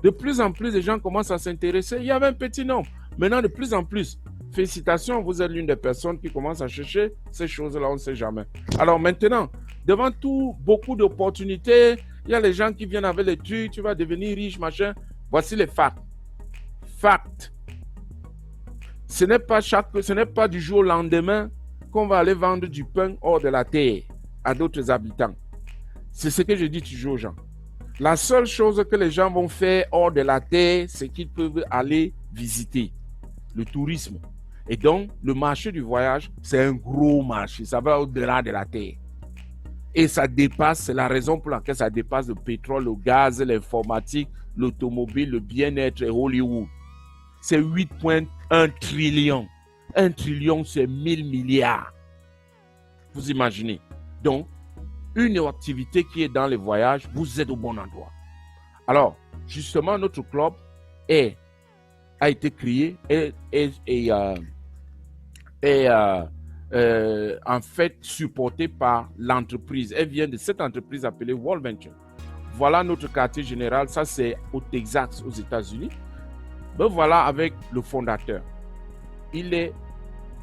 De plus en plus, les gens commencent à s'intéresser. Il y avait un petit nombre. Maintenant, de plus en plus, félicitations, vous êtes l'une des personnes qui commence à chercher ces choses-là, on ne sait jamais. Alors maintenant, devant beaucoup d'opportunités, il y a les gens qui viennent avec les trucs, tu vas devenir riche, machin. Voici les facts. Facts. Ce n'est pas du jour au lendemain qu'on va aller vendre du pain hors de la terre à d'autres habitants. C'est ce que je dis toujours aux gens. La seule chose que les gens vont faire hors de la terre, c'est qu'ils peuvent aller visiter le tourisme. Et donc, le marché du voyage, c'est un gros marché. Ça va au-delà de la terre. Et ça dépasse, c'est la raison pour laquelle ça dépasse le pétrole, le gaz, l'informatique, l'automobile, le bien-être et Hollywood. C'est 8,1 trillions. 1 trillion, c'est 1000 milliards. Vous imaginez. Donc, une activité qui est dans les voyages, vous êtes au bon endroit. Alors, justement, notre club a été créé et en fait supporté par l'entreprise. Elle vient de cette entreprise appelée World Venture. Voilà notre quartier général. Ça, c'est au Texas, aux États-Unis. Ben voilà avec le fondateur. Il est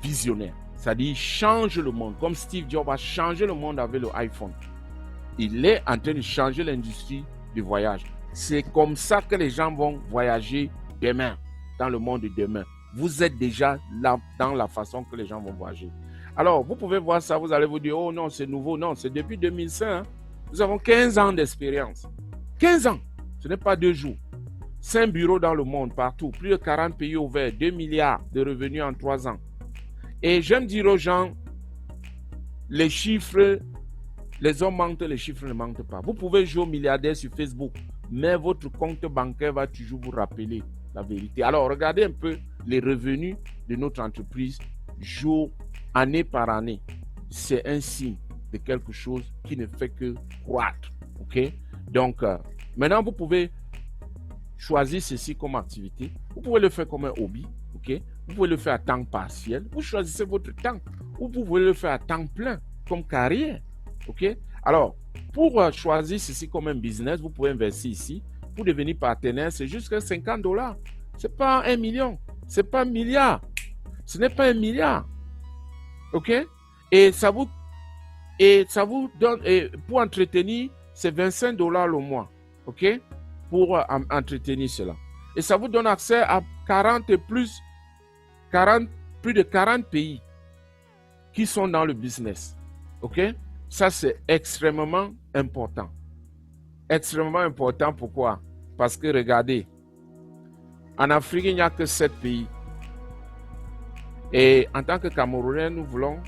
visionnaire. C'est-à-dire, il change le monde. Comme Steve Jobs a changé le monde avec le iPhone. Il est en train de changer l'industrie du voyage. C'est comme ça que les gens vont voyager demain, dans le monde de demain. Vous êtes déjà là dans la façon que les gens vont voyager. Alors, vous pouvez voir ça, vous allez vous dire, oh non, c'est nouveau. Non, c'est depuis 2005. Hein. Nous avons 15 ans d'expérience. 15 ans, ce n'est pas 2 jours. 5 bureaux dans le monde, partout. Plus de 40 pays ouverts, 2 milliards de revenus en 3 ans. Et j'aime dire aux gens, les chiffres, les hommes mentent, les chiffres ne mentent pas. Vous pouvez jouer au milliardaire sur Facebook, mais votre compte bancaire va toujours vous rappeler la vérité. Alors, regardez un peu les revenus de notre entreprise jour, année par année. C'est un signe de quelque chose qui ne fait que croître. OK? Donc, maintenant, vous pouvez choisir ceci comme activité. Vous pouvez le faire comme un hobby. OK? Vous pouvez le faire à temps partiel. Vous choisissez votre temps. Ou vous pouvez le faire à temps plein comme carrière. OK? Alors, pour choisir ceci comme un business, vous pouvez investir ici. Pour devenir partenaire, c'est jusqu'à $50. Ce n'est pas 1 million. Ce n'est pas 1 milliard. Ce n'est pas 1 milliard. OK? Et ça vous donne, et pour entretenir, c'est $25 le mois. OK? Pour entretenir cela. Et ça vous donne accès à 40 et plus de 40 pays qui sont dans le business. OK? Ça, c'est extrêmement important. Extrêmement important. Pourquoi? Parce que regardez, en Afrique, il n'y a que 7 pays. Et en tant que Camerounais, nous voulons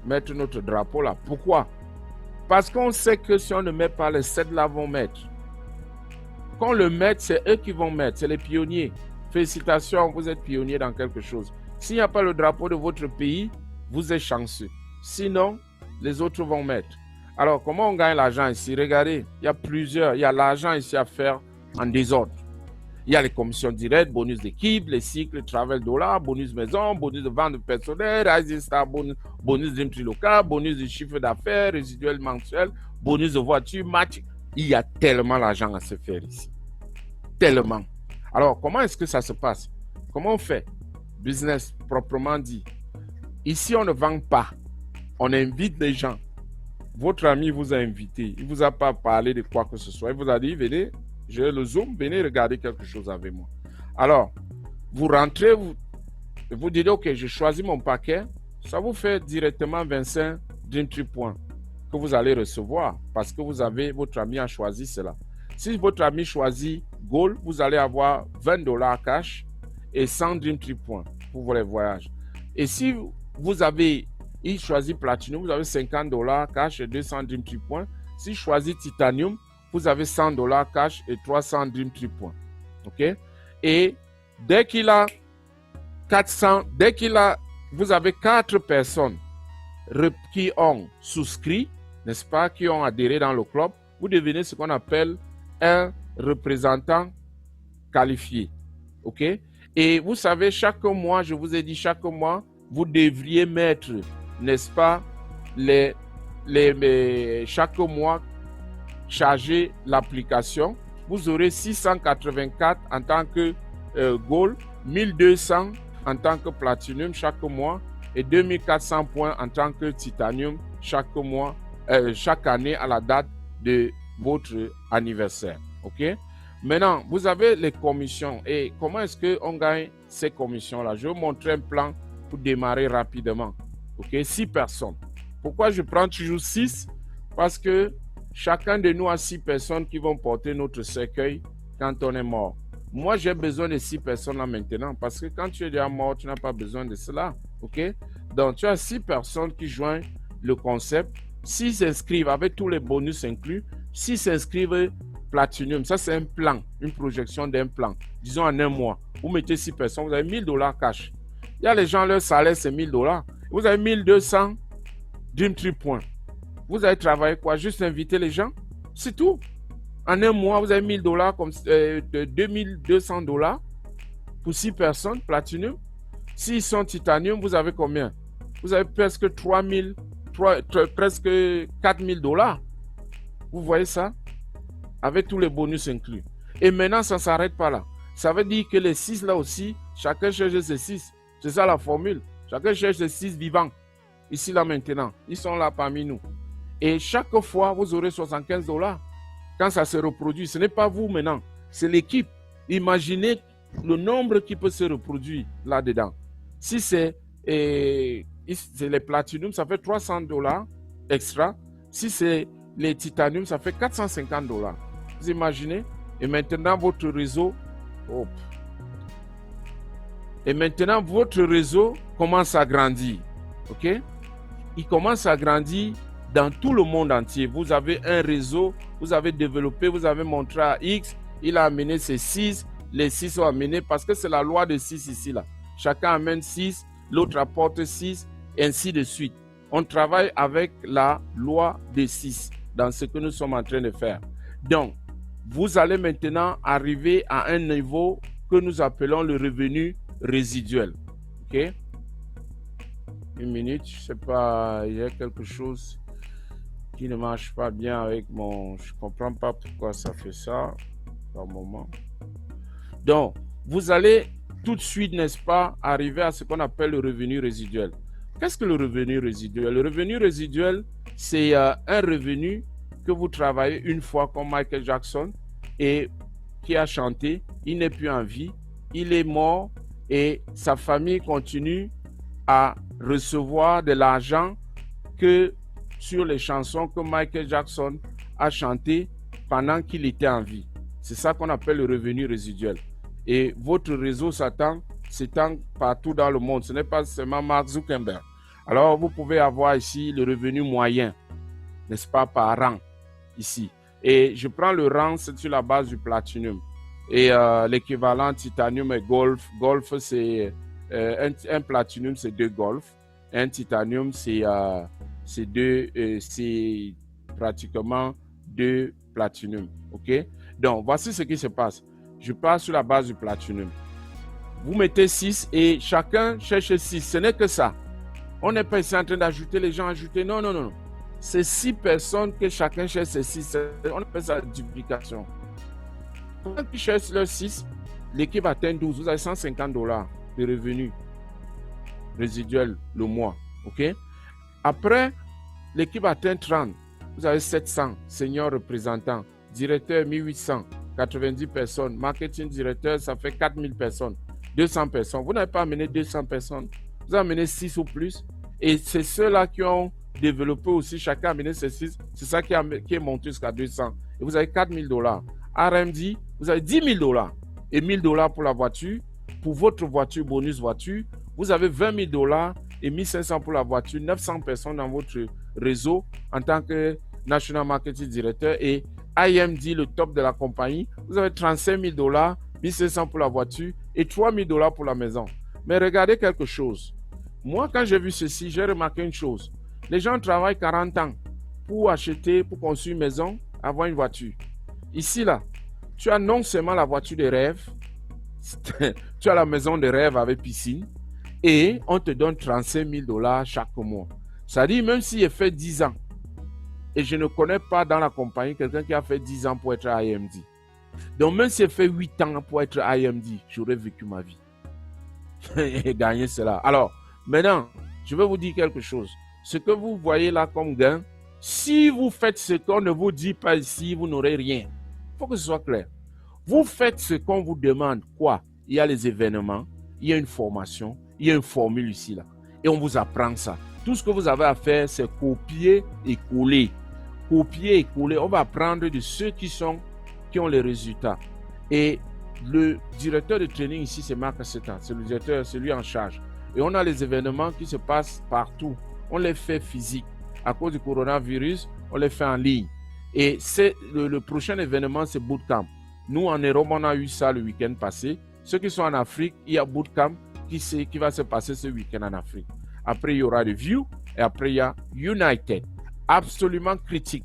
mettre notre drapeau là. Pourquoi? Parce qu'on sait que si on ne met pas les 7 là, vont mettre. Quand on le met, c'est eux qui vont mettre. C'est les pionniers. Félicitations, vous êtes pionniers dans quelque chose. S'il n'y a pas le drapeau de votre pays, vous êtes chanceux. Sinon, les autres vont mettre. Alors, comment on gagne l'argent ici? Regardez, il y a l'argent ici à faire en désordre. Il y a les commissions directes, bonus d'équipe, les cycles, travel dollar, bonus maison, bonus de vente de personnel, Rising Star, bonus d'imprint local, bonus de chiffre d'affaires, résiduel mensuel, bonus de voiture, match. Il y a tellement d'argent à se faire ici. Tellement. Alors, comment est-ce que ça se passe? Comment on fait? Business proprement dit. Ici, on ne vend pas. On invite les gens. Votre ami vous a invité. Il ne vous a pas parlé de quoi que ce soit. Il vous a dit, venez, j'ai le Zoom, venez regarder quelque chose avec moi. Alors, vous rentrez, vous dites, OK, je choisis mon paquet. Ça vous fait directement 25 Dreamtree points que vous allez recevoir parce que votre ami a choisi cela. Si votre ami choisit Gold, vous allez avoir $20 cash et 100 Dreamtree points pour vos voyages. Et si il choisit Platinum, vous avez $50 cash et 200 Dreamtree points. Si choisit Titanium, vous avez $100 cash et 300 Dreamtree points. OK? Et dès qu'il a vous avez 4 personnes qui ont souscrit, n'est-ce pas, qui ont adhéré dans le club, vous devenez ce qu'on appelle un représentant qualifié. OK? Et vous savez, chaque mois, je vous ai dit, chaque mois, vous devriez mettre, n'est-ce pas, chaque mois, charger l'application. Vous aurez 684 en tant que Gold, 1200 en tant que Platinum chaque mois et 2400 points en tant que Titanium chaque mois, chaque année à la date de votre anniversaire. OK? Maintenant, vous avez les commissions. Et comment est-ce qu'on gagne ces commissions-là? Je vais vous montrer un plan pour démarrer rapidement. OK? 6 personnes. Pourquoi je prends toujours 6? Parce que chacun de nous a 6 personnes qui vont porter notre cercueil quand on est mort. Moi, j'ai besoin de 6 personnes là maintenant parce que quand tu es déjà mort, tu n'as pas besoin de cela. OK? Donc, tu as 6 personnes qui joignent le concept s'ils s'inscrivent avec tous les bonus inclus, s'ils s'inscrivent Platinum, ça c'est un plan, une projection d'un plan. Disons en un mois, vous mettez 6 personnes, vous avez $1000 cash. Il y a les gens, leur salaire c'est $1000. Vous avez 1200 d'une tripoint. Vous avez travaillé quoi? Juste inviter les gens, c'est tout. En un mois, vous avez $1000 comme $2200 pour 6 personnes, Platinum. S'ils sont Titanium, vous avez combien? Vous avez presque presque $4000. Vous voyez ça? Avec tous les bonus inclus. Et maintenant, ça ne s'arrête pas là. Ça veut dire que les 6 là aussi, chacun cherche ses 6. C'est ça la formule. Chacun cherche ses 6 vivants. Ici, là, maintenant. Ils sont là parmi nous. Et chaque fois, vous aurez $75. Quand ça se reproduit, ce n'est pas vous maintenant. C'est l'équipe. Imaginez le nombre qui peut se reproduire là-dedans. Si c'est les Platinum, ça fait $300 extra. Si c'est les Titanium, ça fait $450. Vous imaginez? Et maintenant, votre réseau... Et maintenant, votre réseau commence à grandir. OK? Il commence à grandir dans tout le monde entier. Vous avez un réseau, vous avez développé, vous avez montré à X, il a amené ses 6, les 6 sont amenés parce que c'est la loi de 6 ici, là. Chacun amène 6, l'autre apporte 6, et ainsi de suite. On travaille avec la loi de 6 dans ce que nous sommes en train de faire. Donc, vous allez maintenant arriver à un niveau que nous appelons le revenu résiduel. OK? Une minute, je ne sais pas, il y a quelque chose qui ne marche pas bien avec mon... Je ne comprends pas pourquoi ça fait ça par moment. Donc, vous allez tout de suite, n'est-ce pas, arriver à ce qu'on appelle le revenu résiduel. Qu'est-ce que le revenu résiduel? Le revenu résiduel, c'est un revenu que vous travaillez une fois comme Michael Jackson et qui a chanté, il n'est plus en vie, il est mort et sa famille continue à recevoir de l'argent que sur les chansons que Michael Jackson a chantées pendant qu'il était en vie. C'est ça qu'on appelle le revenu résiduel. Et votre réseau s'étend partout dans le monde. Ce n'est pas seulement Mark Zuckerberg. Alors, vous pouvez avoir ici le revenu moyen, n'est-ce pas, par rang, ici. Et je prends le rang, c'est sur la base du Platinum. Et l'équivalent Titanium et Golf. Golf, c'est un Platinum, c'est 2 Golf. Un Titanium, c'est pratiquement 2 Platinum. OK? Donc, voici ce qui se passe. Je pars sur la base du Platinum. Vous mettez 6 et chacun cherche 6. Ce n'est que ça. On n'est pas ici en train d'ajouter les gens, ajouter. Non, non, non. C'est 6 personnes que chacun cherche ses 6. On appelle ça la duplication. Quand ils cherchent leurs 6, l'équipe atteint 12. Vous avez $150 de revenus résiduels le mois. OK? Après, l'équipe atteint 30. Vous avez 700 seniors représentants. Directeur, 1800. 90 personnes. Marketing directeur, ça fait 4000 personnes. 200 personnes. Vous n'avez pas amené 200 personnes. Vous avez amené 6 ou plus. Et c'est ceux-là qui ont développé aussi. Chacun a amené ses 6. C'est ça qui est monté jusqu'à 200. Et vous avez $4000. RMD, vous avez $10,000. Et $1000 pour la voiture. Pour votre voiture, bonus voiture, vous avez $20,000 et 1500 pour la voiture. 900 personnes dans votre réseau en tant que National Marketing Director. Et IMD, le top de la compagnie, vous avez $35,000, 1500 pour la voiture et $3,000 pour la maison. Mais regardez quelque chose. Moi, quand j'ai vu ceci, j'ai remarqué une chose. Les gens travaillent 40 ans pour acheter, pour construire une maison, avoir une voiture. Ici, là, tu as non seulement la voiture de rêve, tu as la maison de rêve avec piscine et on te donne $35,000 chaque mois. Ça dit, même s'il a fait 10 ans, et je ne connais pas dans la compagnie quelqu'un qui a fait 10 ans pour être IMD. Donc, même si j'ai fait 8 ans pour être IMD, j'aurais vécu ma vie. Et gagné cela. Alors, maintenant, je vais vous dire quelque chose. Ce que vous voyez là comme gain, si vous faites ce qu'on ne vous dit pas ici, vous n'aurez rien. Il faut que ce soit clair. Vous faites ce qu'on vous demande. Quoi? Il y a les événements, il y a une formation, il y a une formule ici, là. Et on vous apprend ça. Tout ce que vous avez à faire, c'est copier et coller. Copier et coller. On va apprendre de ceux qui ont les résultats. Et le directeur de training ici, c'est Marc Asseta. C'est le directeur, c'est lui en charge. Et on a les événements qui se passent partout. On les fait physiques. à cause du coronavirus, on les fait en ligne. Et le prochain événement, c'est Bootcamp. Nous, en Europe, on a eu ça le week-end passé. Ceux qui sont en Afrique, il y a Bootcamp qui va se passer ce week-end en Afrique. Après, il y aura le View et après, il y a United. Absolument critique.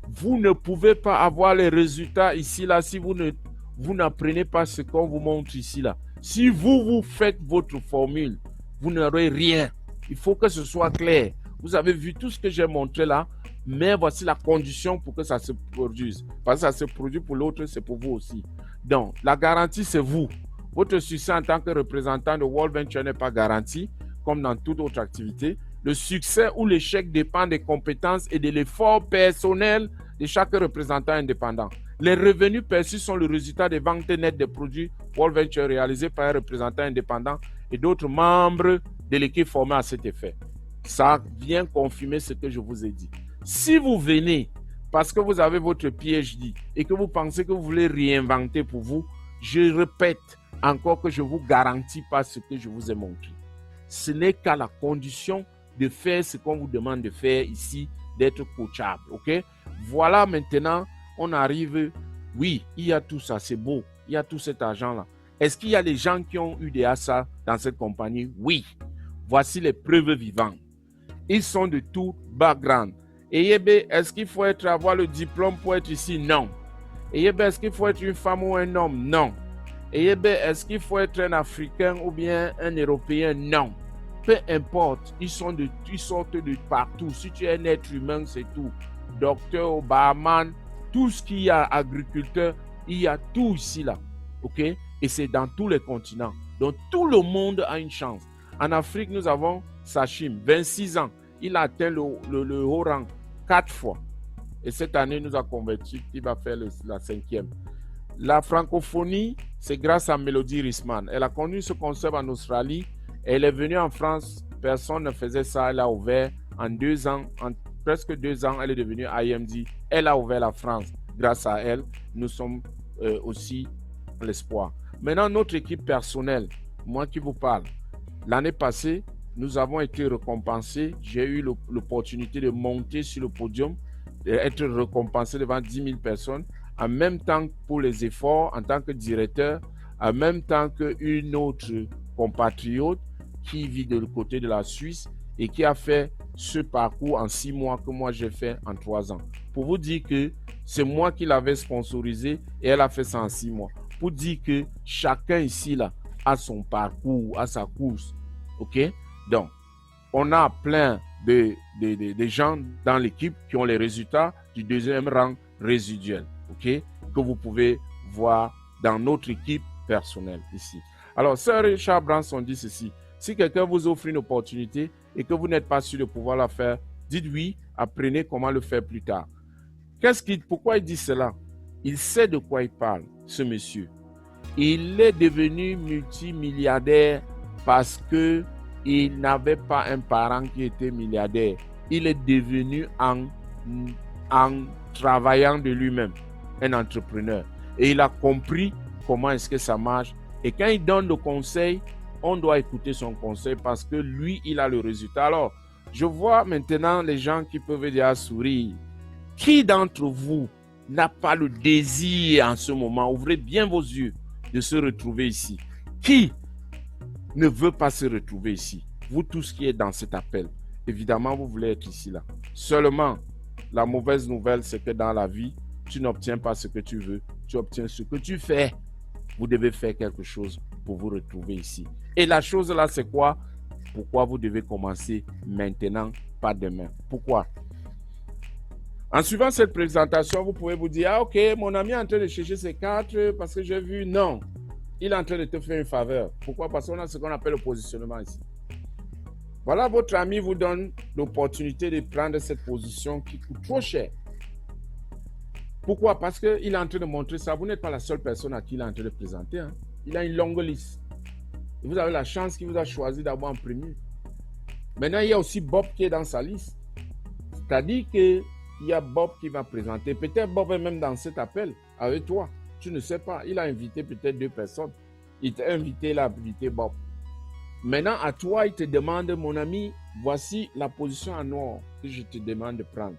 Vous ne pouvez pas avoir les résultats ici, là, si vous n'apprenez pas ce qu'on vous montre ici, là. Si vous faites votre formule, vous n'aurez rien. Il faut que ce soit clair. Vous avez vu tout ce que j'ai montré là, mais voici la condition pour que ça se produise. Parce que ça se produit pour l'autre, c'est pour vous aussi. Donc, la garantie, c'est vous. Votre succès en tant que représentant de World Venture n'est pas garanti, comme dans toute autre activité. Le succès ou l'échec dépend des compétences et de l'effort personnel de chaque représentant indépendant. Les revenus perçus sont le résultat des ventes nettes des produits World Venture réalisés par un représentant indépendant et d'autres membres de l'équipe formée à cet effet. Ça vient confirmer ce que je vous ai dit. Si vous venez parce que vous avez votre PhD et que vous pensez que vous voulez réinventer pour vous, je répète encore que je ne vous garantis pas ce que je vous ai montré. Ce n'est qu'à la condition de faire ce qu'on vous demande de faire ici, d'être coachable. Ok? Voilà, maintenant, on arrive. Oui, il y a tout ça, c'est beau. Il y a tout cet argent-là. Est-ce qu'il y a des gens qui ont eu des achats dans cette compagnie? Oui. Voici les preuves vivantes. Ils sont de tout background. Et est-ce qu'il faut avoir le diplôme pour être ici? Non. Et est-ce qu'il faut être une femme ou un homme? Non. Et est-ce qu'il faut être un Africain ou bien un Européen? Non. Peu importe, ils sortent de partout. Si tu es un être humain, c'est tout. Docteur, barman, tout ce qu'il y a, agriculteur, il y a tout ici là. Ok? Et c'est dans tous les continents. Donc tout le monde a une chance. En Afrique, nous avons Sachim, 26 ans. Il a atteint le haut rang 4 fois. Et cette année, il nous a converti. Il va faire la 5e. La francophonie, c'est grâce à Mélodie Risman. Elle a connu ce concept en Australie. Elle est venue en France. Personne ne faisait ça. Elle a ouvert en 2 ans. En presque 2 ans, elle est devenue IMD. Elle a ouvert la France. Grâce à elle, nous sommes aussi l'espoir. Maintenant, notre équipe personnelle, moi qui vous parle, l'année passée, nous avons été récompensés. J'ai eu l'opportunité de monter sur le podium, d'être récompensé devant 10 000 personnes, en même temps pour les efforts en tant que directeur, en même temps qu'une autre compatriote qui vit de l'autre côté de la Suisse et qui a fait ce parcours en 6 mois que moi j'ai fait en 3 ans. Pour vous dire que c'est moi qui l'avais sponsorisé et elle a fait ça en 6 mois. Pour dire que chacun ici là a son parcours, a sa course. Ok? Donc, on a plein de gens dans l'équipe qui ont les résultats du 2e rang résiduel. Ok? Que vous pouvez voir dans notre équipe personnelle ici. Alors, Sir Richard Branson dit ceci. Si quelqu'un vous offre une opportunité et que vous n'êtes pas sûr de pouvoir la faire, dites oui, apprenez comment le faire plus tard. Pourquoi il dit cela? Il sait de quoi il parle, ce monsieur. Il est devenu multimilliardaire parce qu'il n'avait pas un parent qui était milliardaire. Il est devenu en travaillant de lui-même, un entrepreneur. Et il a compris comment est-ce que ça marche. Et quand il donne le conseil, on doit écouter son conseil parce que lui, il a le résultat. Alors, je vois maintenant les gens qui peuvent déjà sourire. Qui d'entre vous n'a pas le désir en ce moment, ouvrez bien vos yeux, de se retrouver ici? Qui ne veut pas se retrouver ici? Vous tous qui êtes dans cet appel, évidemment, vous voulez être ici là. Seulement, la mauvaise nouvelle, c'est que dans la vie, tu n'obtiens pas ce que tu veux, tu obtiens ce que tu fais. Vous devez faire quelque chose pour vous retrouver ici. Et la chose là, c'est quoi? Pourquoi vous devez commencer maintenant, pas demain? Pourquoi? En suivant cette présentation, vous pouvez vous dire, ah ok, mon ami est en train de chercher ses 4 parce que j'ai vu. Non, il est en train de te faire une faveur. Pourquoi? Parce qu'on a ce qu'on appelle le positionnement ici. Voilà, votre ami vous donne l'opportunité de prendre cette position qui coûte trop cher. Pourquoi? Parce qu'il est en train de montrer ça. Vous n'êtes pas la seule personne à qui il est en train de présenter. Hein. Il a une longue liste. Et vous avez la chance qu'il vous a choisi d'abord en premier. Maintenant, il y a aussi Bob qui est dans sa liste. C'est-à-dire qu'il y a Bob qui va présenter. Peut-être Bob est même dans cet appel avec toi. Tu ne sais pas. Il a invité peut-être 2 personnes. Il t'a invité, il a invité Bob. Maintenant, à toi, il te demande, mon ami, voici la position en or que je te demande de prendre.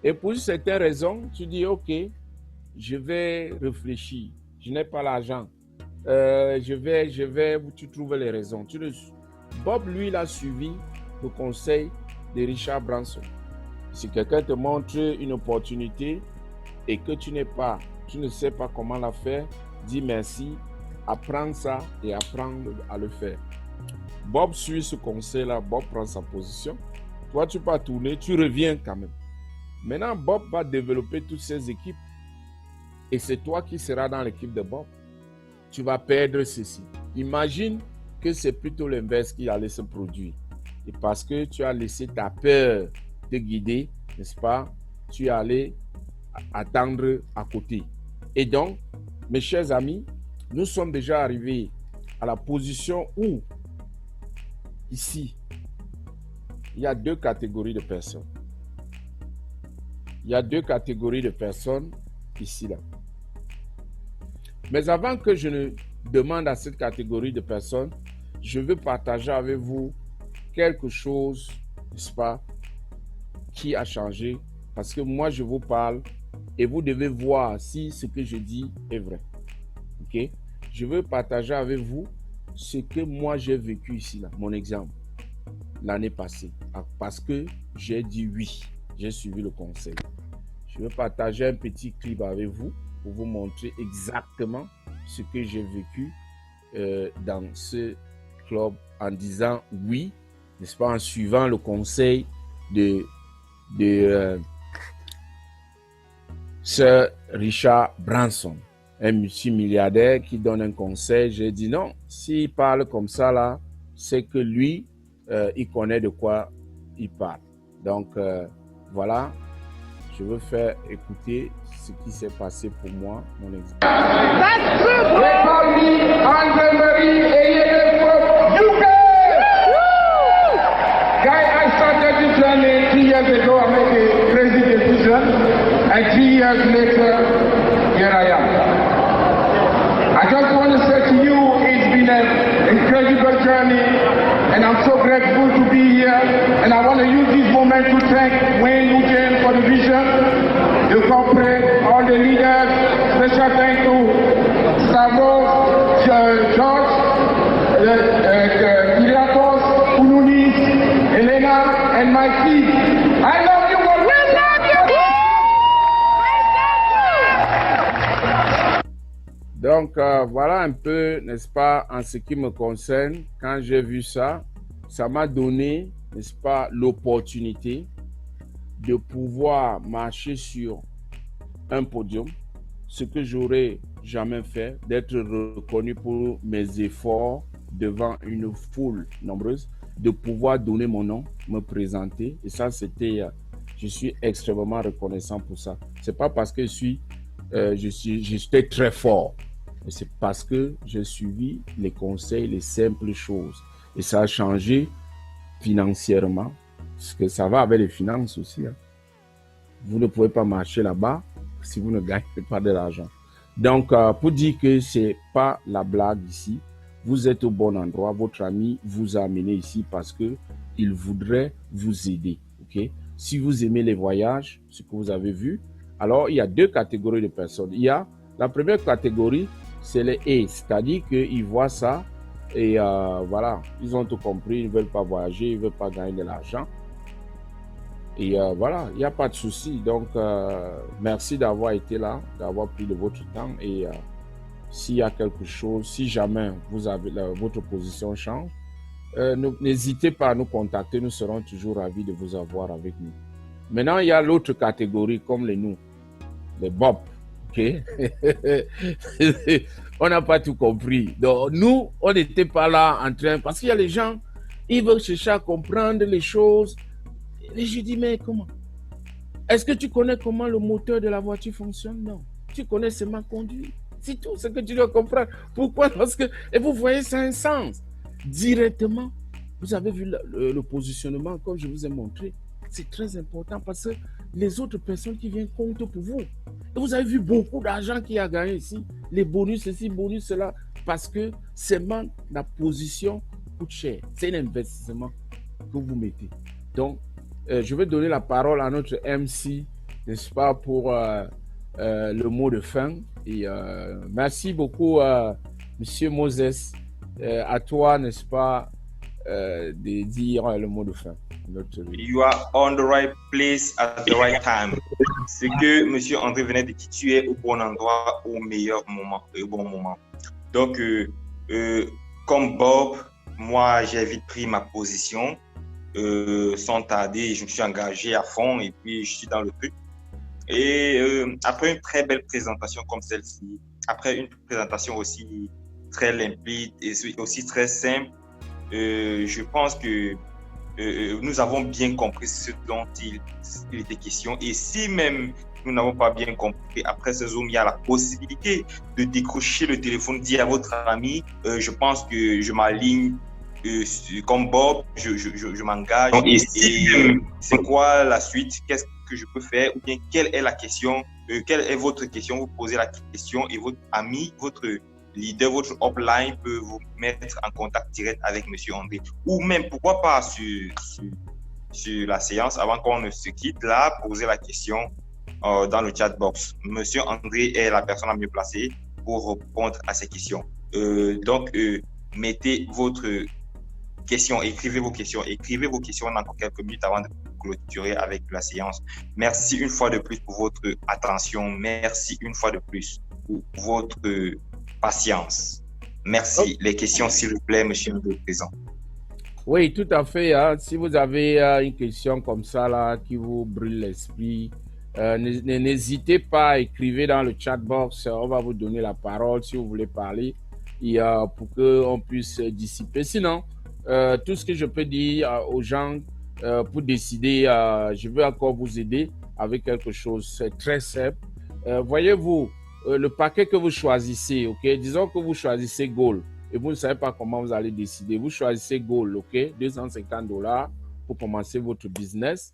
Et pour certaines raisons, tu dis, OK, je vais réfléchir. Je n'ai pas l'argent. Tu trouves les raisons. Bob, lui, il a suivi le conseil de Richard Branson. Si quelqu'un te montre une opportunité et que tu ne sais pas comment la faire, dis merci, apprends ça et apprends à le faire. Bob suit ce conseil-là, Bob prend sa position. Toi, tu peux tourner, tu reviens quand même. Maintenant, Bob va développer toutes ses équipes et c'est toi qui seras dans l'équipe de Bob. Tu vas perdre ceci. Imagine que c'est plutôt l'inverse qui allait se produire. Et parce que tu as laissé ta peur te guider, n'est-ce pas? Tu es allé attendre à côté. Et donc, mes chers amis, nous sommes déjà arrivés à la position où, ici, il y a deux catégories de personnes. Il y a deux catégories de personnes ici, là. Mais avant que je ne demande à cette catégorie de personnes, je veux partager avec vous quelque chose, n'est-ce pas, qui a changé. Parce que moi, je vous parle et vous devez voir si ce que je dis est vrai. OK? Je veux partager avec vous ce que moi, j'ai vécu ici, là, mon exemple, l'année passée. Parce que j'ai dit oui, j'ai suivi le conseil. Je veux partager un petit clip avec vous pour vous montrer exactement ce que j'ai vécu dans ce club en disant oui, n'est-ce pas, en suivant le conseil de Sir Richard Branson, un multimilliardaire qui donne un conseil. J'ai dit non, s'il parle comme ça là, c'est que lui, il connaît de quoi il parle. Donc voilà. Je veux faire écouter ce qui s'est passé pour moi, mon exemple. I started this journey 3 years ago. I made a crazy decision, and 3 years later, here I am. I just want to say to you, it's been an incredible journey, and I'm so grateful to be here. And I want to use this moment to thank Wayne Lujan for the vision, the corporate, all the leaders. Special thanks to Savo, George, Iriakos, Ununis, Elena, and my team. I love you all. We love you. Donc, voilà un peu, n'est-ce pas, en ce qui me concerne, quand j'ai vu ça, ça m'a donné, n'est-ce pas, l'opportunité de pouvoir marcher sur un podium, ce que j'aurais jamais fait, d'être reconnu pour mes efforts devant une foule nombreuse, de pouvoir donner mon nom, me présenter. Et ça, je suis extrêmement reconnaissant pour ça. C'est pas parce que j'étais très fort, mais c'est parce que j'ai suivi les conseils, les simples choses. Et ça a changé financièrement, parce que ça va avec les finances aussi. Hein. Vous ne pouvez pas marcher là-bas si vous ne gagnez pas de l'argent. Donc, pour dire que c'est pas la blague ici, vous êtes au bon endroit. Votre ami vous a amené ici parce que il voudrait vous aider. Ok? Si vous aimez les voyages, ce que vous avez vu, alors il y a deux catégories de personnes. Il y a la première catégorie, c'est les A, c'est-à-dire qu'ils voient ça et voilà, ils ont tout compris, ils ne veulent pas voyager, ils ne veulent pas gagner de l'argent. Et voilà, il n'y a pas de souci. Donc, merci d'avoir été là, d'avoir pris de votre temps. Et s'il y a quelque chose, si jamais vous avez votre position change, n'hésitez pas à nous contacter. Nous serons toujours ravis de vous avoir avec nous. Maintenant, il y a l'autre catégorie, comme les Bob. Okay? On n'a pas tout compris. Donc, nous, on n'était pas là en train... Parce qu'il y a les gens, ils veulent chercher à comprendre les choses. Et je dis, mais comment? Est-ce que tu connais comment le moteur de la voiture fonctionne? Non. Tu connais seulement conduire. C'est tout ce que tu dois comprendre. Pourquoi? Parce que, et vous voyez, ça a un sens. Directement, vous avez vu le positionnement, comme je vous ai montré. C'est très important parce que les autres personnes qui viennent comptent pour vous. Et vous avez vu beaucoup d'argent qui a gagné ici. Les bonus, ceci, bonus, cela. parce que seulement la position coûte cher. C'est un investissement que vous mettez. Donc, je vais donner la parole à notre MC, n'est-ce pas, pour le mot de fin. Et merci beaucoup, Monsieur Moses. À toi, n'est-ce pas, de dire le mot de fin. You are on the right place at the right time. C'est que Monsieur André venait de dire, tu es au bon endroit au meilleur moment, au bon moment. Donc, comme Bob, moi, j'ai vite pris ma position. Sans tarder, je me suis engagé à fond et puis je suis dans le truc. Et après une très belle présentation comme celle-ci, après une présentation aussi très limpide et aussi très simple, je pense que nous avons bien compris ce dont il était question. Et si même nous n'avons pas bien compris, après ce Zoom, il y a la possibilité de décrocher le téléphone, dire à votre ami, je pense que je m'aligne comme Bob, je m'engage. Et c'est quoi la suite? Qu'est-ce que je peux faire? Ou bien quelle est la question? Quelle est votre question? Vous posez la question et votre ami, votre leader, votre upline peut vous mettre en contact direct avec Monsieur André. Ou même, pourquoi pas sur la séance, avant qu'on ne se quitte là, poser la question dans le chat box. Monsieur André est la personne la mieux placée pour répondre à ces questions. Donc, mettez votre question, écrivez vos questions dans quelques minutes avant de clôturer avec la séance. Merci une fois de plus pour votre attention. Merci une fois de plus pour votre patience. Merci. Les questions, s'il vous plaît, monsieur le président. Oui, tout à fait. Hein. Si vous avez une question comme ça là, qui vous brûle l'esprit, n'hésitez pas à écrire dans le chat box. On va vous donner la parole si vous voulez parler et, pour qu'on puisse dissiper. Sinon, tout ce que je peux dire aux gens pour décider, je veux encore vous aider avec quelque chose. C'est très simple. Voyez-vous, le paquet que vous choisissez, ok? Disons que vous choisissez Gold et vous ne savez pas comment vous allez décider. Vous choisissez Gold, ok? $250 pour commencer votre business.